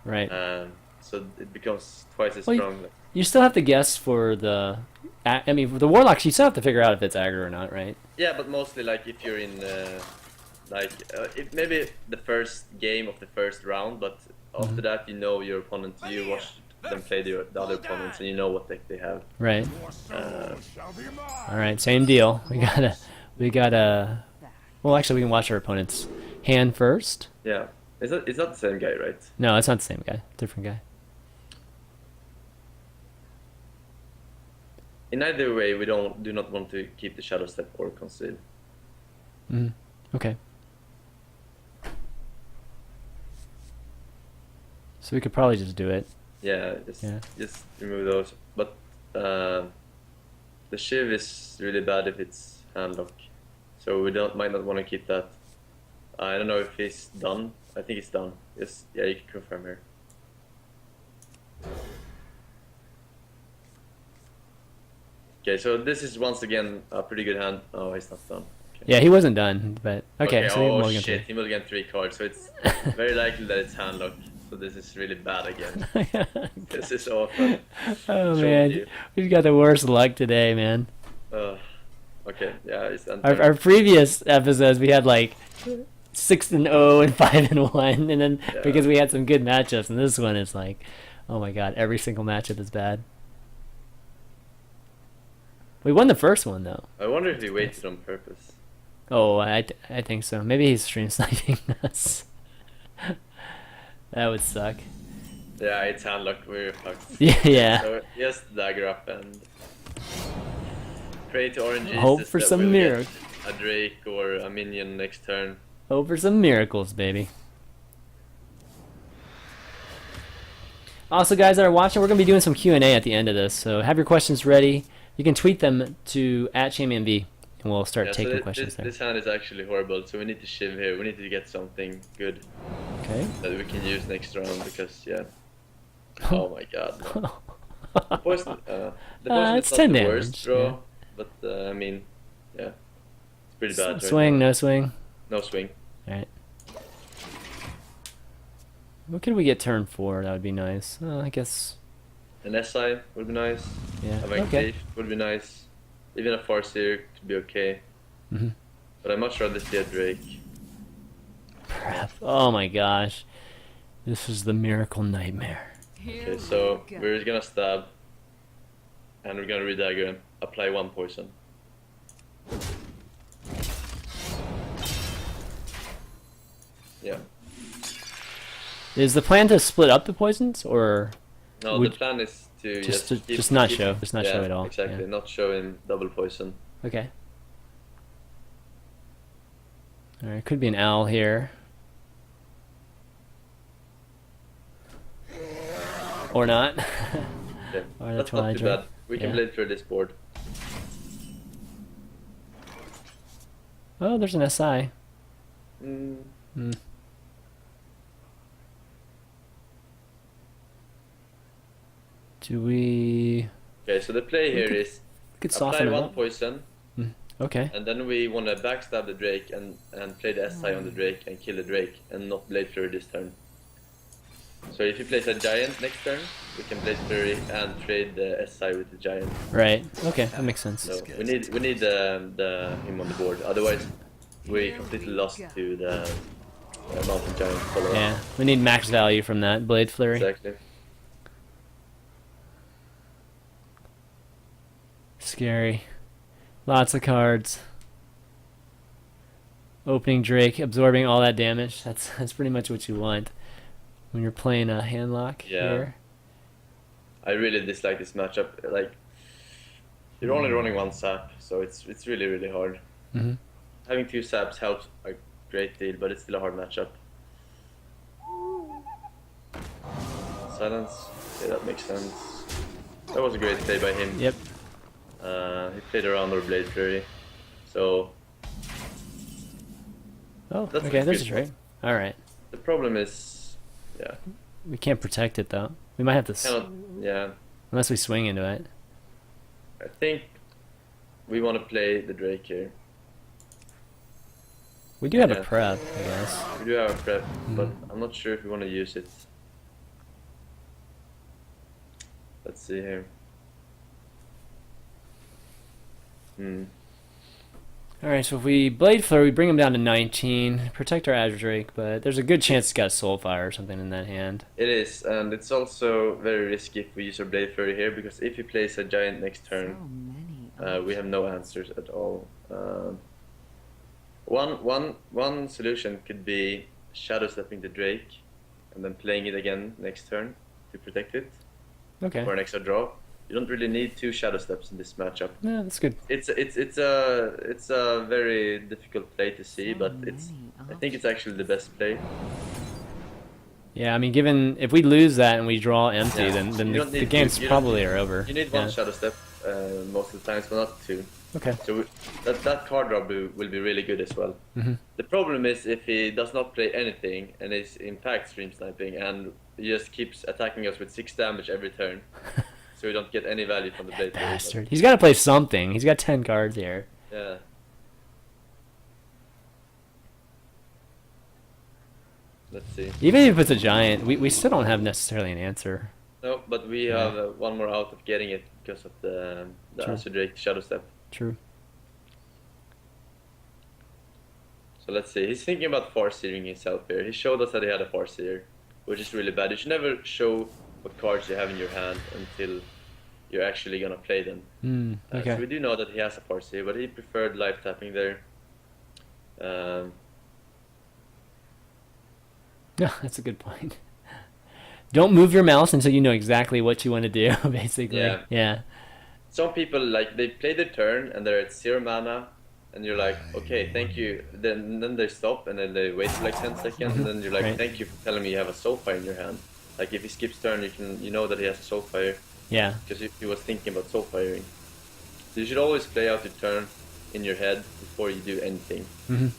Right. so it becomes twice as Well, strong. you still have to guess for the. I mean, for the warlocks, you still have to figure out if it's aggro or not, right? Yeah, but mostly like if you're in if maybe the first game of the first round, but after that you know your opponent, you watch them play the other opponents, and you know what deck they have. Right. Uh, All right, same deal. We gotta. Well, actually, we can watch our opponent's hand first. yeah, it's not the same guy, right? No, it's not the same guy. Different guy. In either way, we do not want to keep the shadow step or conceal. Okay. So we could probably just do it. Yeah, just remove those. But the shiv is really bad if it's handlock, so we might not want to keep that. I don't know if he's done. I think it's done. Yes, yeah, you can confirm here. Okay, so this is once again a pretty good hand. Oh, he's not done. Okay. Yeah, he wasn't done, but okay. So we oh mulligan shit, three. he mulliganed 3 cards, so it's very likely that it's handlock. So this is really bad again. This is awful. Oh Showed man, you. we've got the worst luck today, man. Okay, yeah, it's done. Our previous episodes we had like 6-0 and 5-1, and then Yeah. because we had some good matchups, and this one is like, oh my god, every single matchup is bad. We won the first one though. I wonder if he waited on purpose. Oh, I think so. Maybe he's stream sniping us. That would suck. Yeah, it's handlock. We're fucked. Yeah. So just dagger up and pray to oranges. Hope just for that some we'll get miracle. a Drake or a minion next turn. Hope for some miracles, baby. Also, guys that are watching, we're gonna be doing some Q&A at the end of this, so have your questions ready. You can tweet them to @ChanManV, and we'll start Yeah, so taking questions there. this hand is actually horrible, so we need to shiv here. We need to get something good Okay. that we can use next round because yeah. Oh my god. No. The poison it's is not 10 the damage, worst draw, yeah. but I mean, yeah, it's pretty bad. Right Swing, now. no swing. No swing. Alright. What could we get turn 4? That would be nice. I guess. An SI would be nice. Yeah. A Vanquish Okay. would be nice. Even a Farseer could be okay. Mm-hmm. But I'd much rather see a Drake. Crap. Oh my gosh. This is the miracle nightmare. Okay, so we're gonna stab. And we're gonna redagger and apply 1 poison. Yeah. Is the plan to split up the poisons, or No, Would- the plan is to just keep, not keep- show, just not show yeah, at all? Exactly, Yeah. not show him double poison. Okay. Alright, could be an owl here. Or not. Yeah. Or the That's not Twilight too Drake. bad. We can Yeah. blade through this board. Oh, there's an SI. Mm, Hmm. Do we... okay, so the play here is could apply soften him 1 up. poison, Okay. and then we want to backstab the Drake and play the SI on the Drake and kill the Drake and not blade flurry this turn. So if he plays a giant next turn, we can blade flurry and trade the SI with the giant. Right. Okay, that makes sense. So we need him on the board. Otherwise, we completely lost to the mountain giant follow. Yeah, we need max value from that Blade Flurry. Exactly. Scary. Lots of cards. Opening Drake, absorbing all that damage. That's pretty much what you want when you're playing a handlock Yeah. here. I really dislike this matchup. Like, you're only running 1 sap, so it's really hard. Mm-hmm. Having 2 saps helps a great deal, but it's still a hard matchup. Silence. Okay, that makes sense. That was a great play by him. Yep. He played around our Blade Fury, so Oh, That's okay, a there's a good Drake. Alright. the problem is, yeah, We can't protect it though. We might have to, cannot, yeah. unless we swing into it. I think we want to play the Drake here. We do have a Yeah. prep, I guess. We do have a prep, but I'm not sure if we want to use it. Let's see here. Alright, so if we Blade Flare, we bring him down to 19, protect our Azure Drake, but there's a good chance he's got Soulfire or something in that hand. It is, and it's also very risky if we use our Blade Flurry here, because if he plays a giant next So turn, many. we have no answers at all. One solution could be Shadow Stepping the Drake, and then playing it again next turn to protect it Okay. for an extra draw. You don't really need 2 Shadow Steps in this matchup. Yeah, that's good. It's a very difficult play to see, So but many I think it's actually the best play. Yeah, I mean, given if we lose that and we draw empty, Yeah. then You don't the need games you don't probably need- are over. You need Yeah. one Shadow Step most of the times, but not 2. Okay. So that card draw will be really good as well. Mhm. The problem is if he does not play anything and is in fact stream sniping and he just keeps attacking us with 6 damage every turn, so we don't get any value from the blade. Bastard. He's got to play something. He's got 10 cards here. Yeah. Let's see. Even if it's a giant, we still don't have necessarily an answer. No, but we Yeah. have one more out of getting it because of the True. Azure Drake Shadow Step. True. So let's see. He's thinking about Farseering himself here. He showed us that he had a Farseer, which is really bad. You should never show what cards you have in your hand until you're actually gonna play them. So we Okay. do know that he has a Farseer, but he preferred live tapping there. No, that's a good point. Don't move your mouse until you know exactly what you want to do, basically. Yeah. Yeah. Some people like they play their turn and they're at 0 mana, and you're like, okay, thank you. Then they stop and then they wait for like 10 seconds, and then you're like, Right. thank you for telling me you have a Soulfire in your hand. Like if he skips turn, you know that he has a Soulfire Yeah. because he was thinking about Soulfiring. So you should always play out your turn in your head before you do anything. No,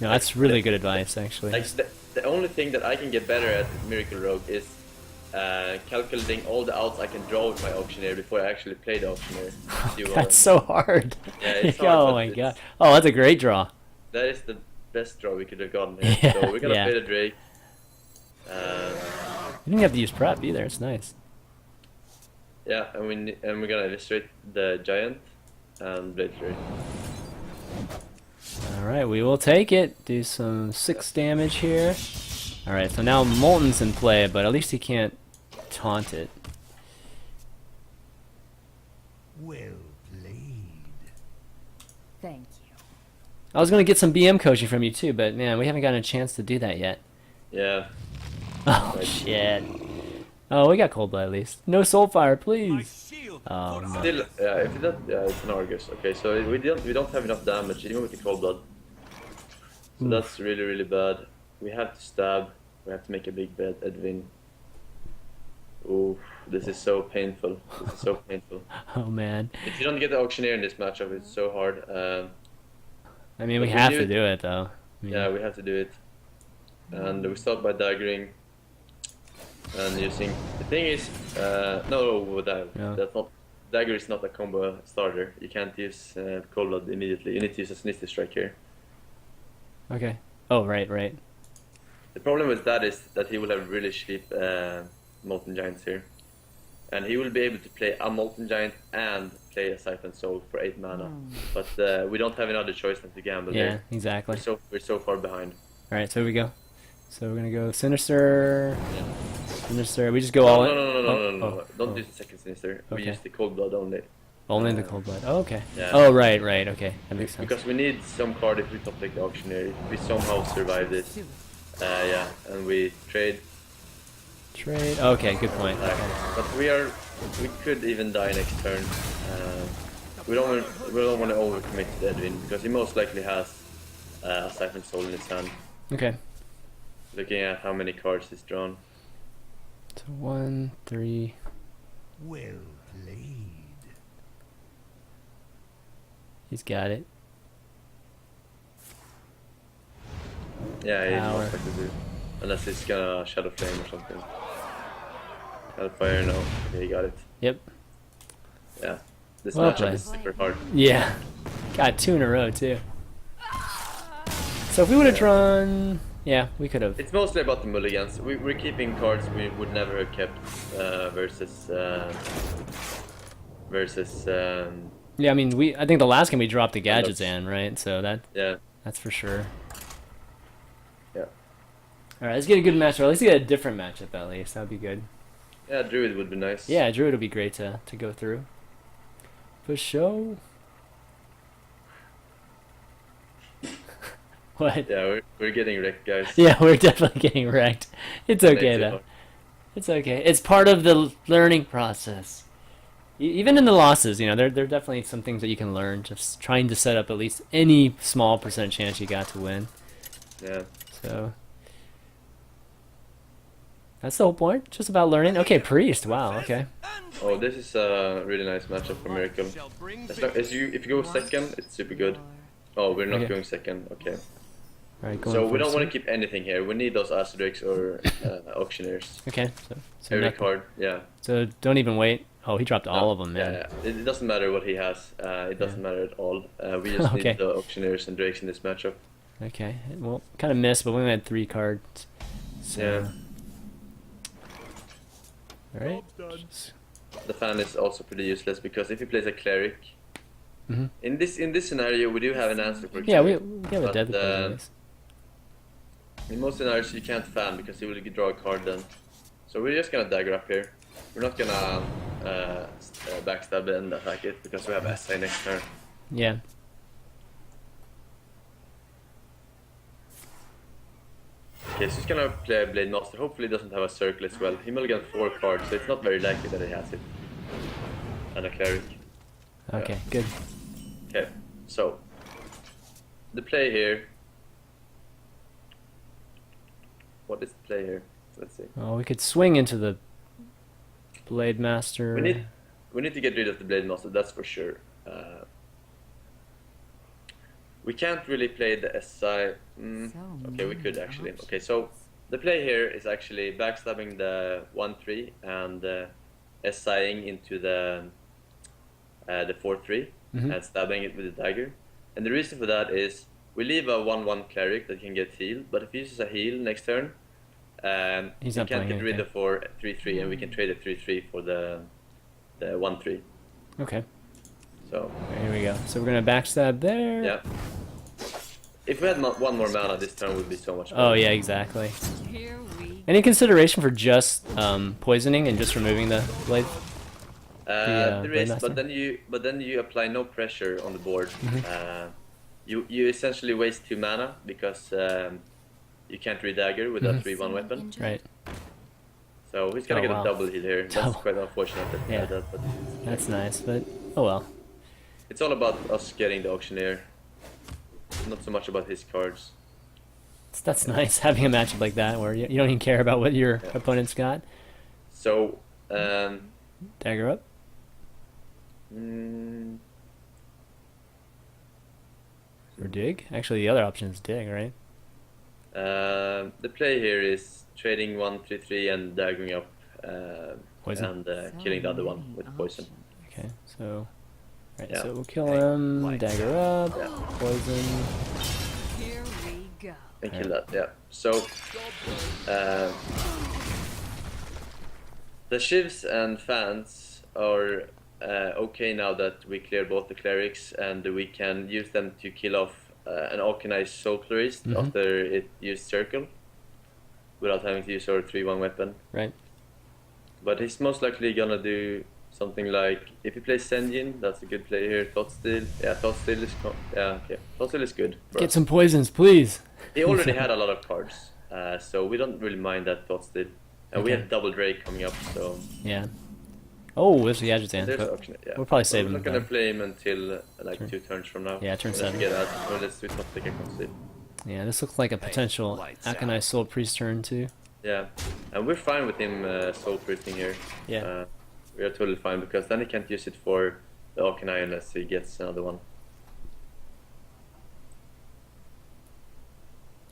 that's really good advice, actually. Like the only thing that I can get better at Miracle Rogue is calculating all the outs I can draw with my Auctioneer before I actually play the Auctioneer. See what- That's so hard. Yeah, it's hard, Oh but my it's- god. Oh, that's a great draw. That is the best draw we could have gotten here. Yeah, So we're gonna yeah. play the Drake. You didn't have to use prep either. It's nice. Yeah, and we're gonna eviscerate the Giant and Blade Fury. All right, we will take it. Do some 6 damage here. All right, so now Molten's in play, but at least he can't taunt it. Well played. Thank you. I was gonna get some BM coaching from you too, but man, we haven't gotten a chance to do that yet. Yeah. Oh Right. shit. Oh, we got Cold Blood at least. No Soulfire, please. Shield. Oh no. Still, if that, it's an Argus. Okay, so we don't have enough damage even with the Cold Blood. So that's really bad. We have to stab. We have to make a big bet, Edwin. Ooh, this is so painful. This is so painful. Oh man. If you don't get the Auctioneer in this matchup, it's so hard. I mean, we But we have do to it- do it though. I mean, Yeah, we have to do it. And we start by daggering. And using the thing is, no, Yeah. that's not. Dagger is not a combo starter. You can't use Cold Blood immediately. You need to use a Sinister Strike here. Okay. Oh right, right. The problem with that is that he will have really cheap Molten Giants here. And he will be able to play a Molten Giant and play a Siphon Soul for 8 mana. But we don't have another choice than to gamble Yeah, there. exactly. We're so far behind. All right, so here we go. So we're gonna go Sinister. Yeah. Sinister. We just go all No, in. no. Don't oh. use the second Sinister. We Okay. use the Cold Blood only. Only the Cold Blood. Oh, okay. Yeah. Oh right, right. Okay, that makes sense. Because we need some card if we top take the Auctioneer. If we somehow survive this. Yeah, and we trade. Trade. Okay, good point. Okay. But we could even die next turn. We don't want to overcommit to Edwin because he most likely has a Siphon Soul in his hand. Okay. Looking at how many cards he's drawn. So 1, 3. Well played. He's got it. Yeah, he Power. most likely do. Unless he's gonna Shadow Flame or something. Hellfire, no. Okay, he got it. Yep. Yeah. This Well matchup played. is super hard. Yeah. Got 2 in a row too. So if we would have drawn Yeah, we could have. It's mostly about the mulligans. We're keeping cards we would never have kept versus Yeah, I mean, I think the last game we dropped the Linux. Gadgetzan, right? So Yeah, that's for sure. yeah, All right, let's get a good matchup. Let's get a different matchup at least. That'd be good. yeah. Druid would be nice. Yeah, Druid would be great to go through. For sure. What? Yeah, we're getting wrecked, guys. Yeah, we're definitely getting wrecked. It's okay though. It's okay. It's part of the learning process. Even in the losses, you know, there are definitely some things that you can learn. Just trying to set up at least any small percent chance you got to win. Yeah. So that's the whole point. Just about learning. Okay, Priest. Wow. Okay. Oh, this is a really nice matchup for Miracle. If you go second, it's super good. Oh, we're not Okay. going second. Okay. All right. Going So we don't first. want to keep anything here. We need those Asterix or Auctioneers. Okay. So Every nothing. card, yeah. So don't even wait. Oh, he dropped all of them, man. Yeah. It doesn't matter what he has. It doesn't matter at all. We just Okay. need the Auctioneers and Drakes in this matchup. Okay. Well, kind of missed, but we only had 3 cards. So. Yeah. All right. The fan is also pretty useless because if he plays a cleric, Mhm. in this scenario we do have an answer for Yeah, we cleric, have a but, deadly card at least. in most scenarios you can't fan because he will draw a card then. So we're just gonna dagger up here. We're not gonna backstab it and attack it because we have SI next turn. Yeah. Okay, so he's gonna play a Blade Master. Hopefully he doesn't have a circle as well. He mulliganed 4 cards, so it's not very likely that he has it. And a cleric. Okay. Good. Okay, so the play here. What is the play here? Let's see. Oh, we could swing into the Blade Master. We need to get rid of the Blade Master, that's for sure. We can't really play the SI. Okay, we could actually. Okay, so the play here is actually backstabbing the 1-3 and SIing into the 4-3 Mhm. and stabbing it with the dagger. And the reason for that is we leave a 1-1 cleric that can get healed, but if he uses a heal next turn, He's we not can't playing get rid anything. of for 3-3 and we can trade a 3-3 for the 1-3. Okay. So Here we go. So we're gonna backstab there. yeah. If we had one more mana, this turn would be so much better. Oh yeah, exactly. Here we Any consideration for just poisoning and just removing the blade? There Blade is, Master? but then you apply no pressure on the board. Mm-hmm. You essentially waste 2 mana because you can't redagger with a Mhm. 3-1 weapon. Right. So he's gonna Oh, get wow. a double heal here. That's Double. quite unfortunate that he had Yeah. that, but That's nice, but oh well. it's all about us getting the auctioneer. Not so much about his cards. That's nice having a matchup like that where you don't even care about what your Yeah. opponent's got. So Dagger up. mm, Or dig? Actually, the other option is dig, right? the play here is trading 1-3-3 and daggering up Poison. and killing the other one with poison. Okay, so. Right, Yeah. so we'll kill him. Dagger up. Yeah. Poison. here we go. And kill that, yeah. So the shivs and fans are okay now that we clear both the clerics and we can use them to kill off an Arcanized Soul Plurist Mhm. after it used Circle without having to use our 3-1 weapon. Right. But he's most likely gonna do something like, if he plays Senjin, that's a good play here. Thought-Steal, yeah, Thought-Steal is okay. Thought-Steal is good for Get us. some poisons, please. He already had a lot of cards, so we don't really mind that Thought-Steal. And we Okay. have double Drake coming up, so Yeah. Oh, there's the Gadgetzan. there's but auction. Yeah. we'll probably But save we're him not gonna then. play him until like Turn- 2 turns from now. Yeah, turn Unless 7. we get out, or unless we top the Conceal. Yeah, this looks like a potential lights out. Aconite Soul Priest turn too. Yeah, and we're fine with him soul printing here. Yeah. We are totally fine because then he can't use it for the Arcanine unless he gets another one.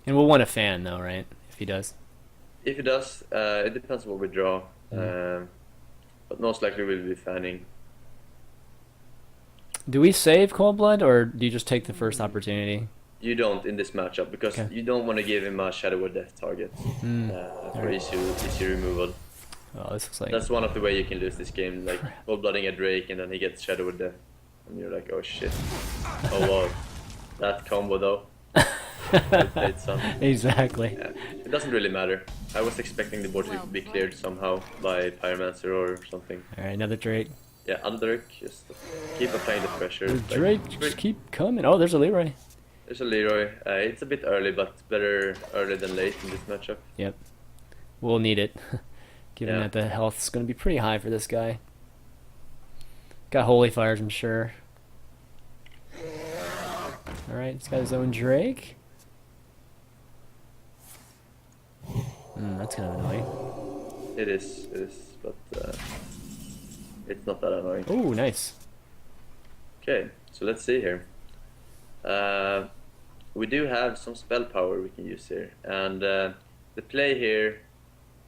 And we'll want a fan though, right? If he does. If he does, it depends what we draw. But most likely we'll be fanning. Do we save Cold Blood or do you just take the first opportunity? You don't in this matchup because Okay. you don't want to give him a Shadow or Death target for easy removal. Oh, this looks like That's one of the way you can lose this game, like cold-blooding a Drake and then he gets Shadow or Death. And you're like, oh shit. Oh wow. That combo though. Well played, son. exactly. Yeah. It doesn't really matter. I was expecting the board to be cleared somehow by Pyromancer or something. All right, another Drake. Yeah, Aldrich, just keep applying the pressure. The Like, Drake just keep coming. Oh, there's a Leroy. there's a Leroy. It's a bit early, but better early than late in this matchup. Yep. We'll need it. Given Yeah. that the health's going to be pretty high for this guy. Got Holy Fires, I'm sure. Alright, he's got his own Drake. That's kind of annoying. It is, but it's not that annoying. Oh, nice. Okay, so let's see here. We do have some spell power we can use here, and the play here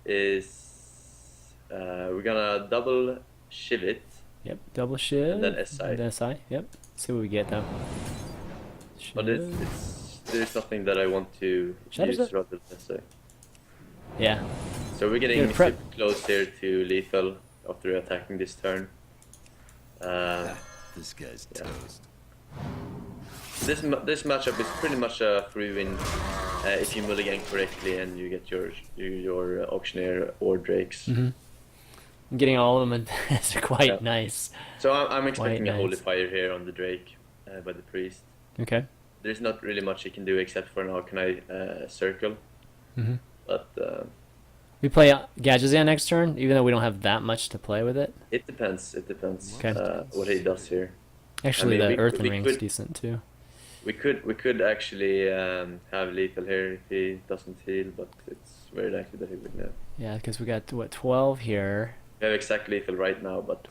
is we're gonna double shiv it. Yep, double shiv. And then SI. And then SI, yep. See what we get though. But there's nothing that I want to Shadows use it? rather than SI. Yeah. So we're getting Good prep. super close here to lethal after attacking this turn. This guy's Yeah. toast. This matchup is pretty much a free win if you mulligan correctly and you get your auctioneer or drakes. I'm getting all of them, and it's quite Yeah. nice. So I'm expecting a nice. holy fire here on the drake by the priest. Okay. There's not really much you can do except for an Arcanine circle, Mhm. but We play Gadgetzan next turn, even though we don't have that much to play with it. it depends. It depends Okay. what he does here. Actually, mean, the we Earthling Ring's could- decent too. We could actually have lethal here if he doesn't heal, but it's very likely that he would know. Yeah, because we got, what, 12 here. We have exact lethal right now, but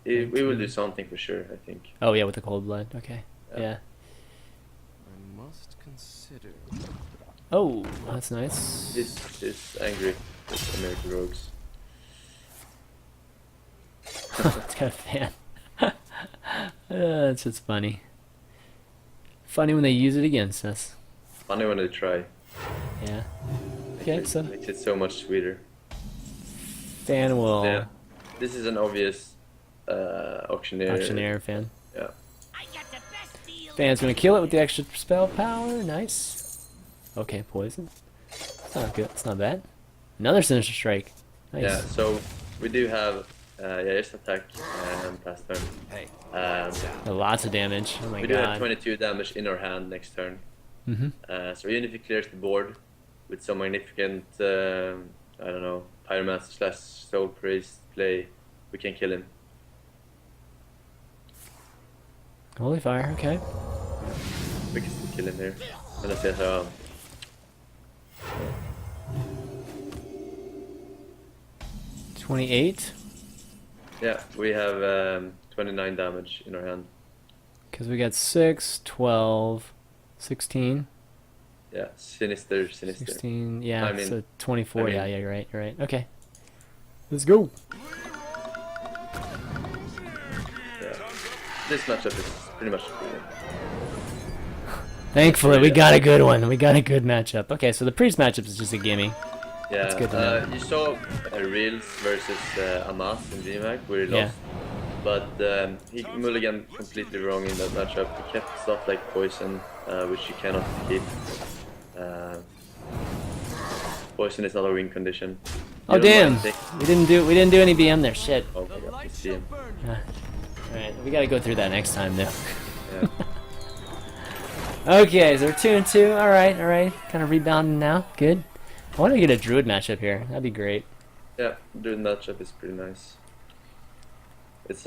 we will do something for sure, I think. Oh, yeah, with the Cold Blood. Okay. Yeah. Yeah. I must consider. Oh, that's nice. This is angry with American Rogues. It's got a fan. It's just funny. Funny when they use it against us. Funny when they try. Yeah. Okay, so Makes it so much sweeter. fan will Yeah. This is an obvious auctioneer. auctioneer fan. Yeah. Fan's gonna kill it with the extra spell power. Nice. Okay, poison. It's not good. It's not bad. Another Sinister Strike. Nice. Yeah, so we do have just attack and pass turn. Hey, Lots of damage. Oh my We do have god. 22 damage in our hand next turn. So even if he clears the board with some magnificant, I don't know, Pyromancer / Soul Priest play, we can kill him. Holy Fire. Okay. We can still kill him here. Unless he has a... 28. Yeah, we have 29 damage in our hand. Because we got 6, 12, 16. Yeah, sinister. 16. Yeah, I mean- so 24. I mean- yeah, you're right. You're right. Okay. Let's go. Yeah. This matchup is pretty much free win. Thankfully, we Yeah. got a good one. We got a good matchup. Okay, so the priest matchup is just a gimme. Yeah, That's good to know. you saw Reels versus Amas in DreamHack where he Yeah. lost. But he mulliganed completely wrong in that matchup. He kept stuff like poison, which you cannot keep. Poison is not a win condition. Oh You don't damn! mind taking- We didn't do any BM there. Shit. Oh my god, you see him. Alright, we gotta go through that next time though. Yeah. Okay, so we're 2-2. Alright, alright. Kind of rebounding now. Good. I want to get a druid matchup here. That'd be great. Yeah, doing matchup is pretty nice. It's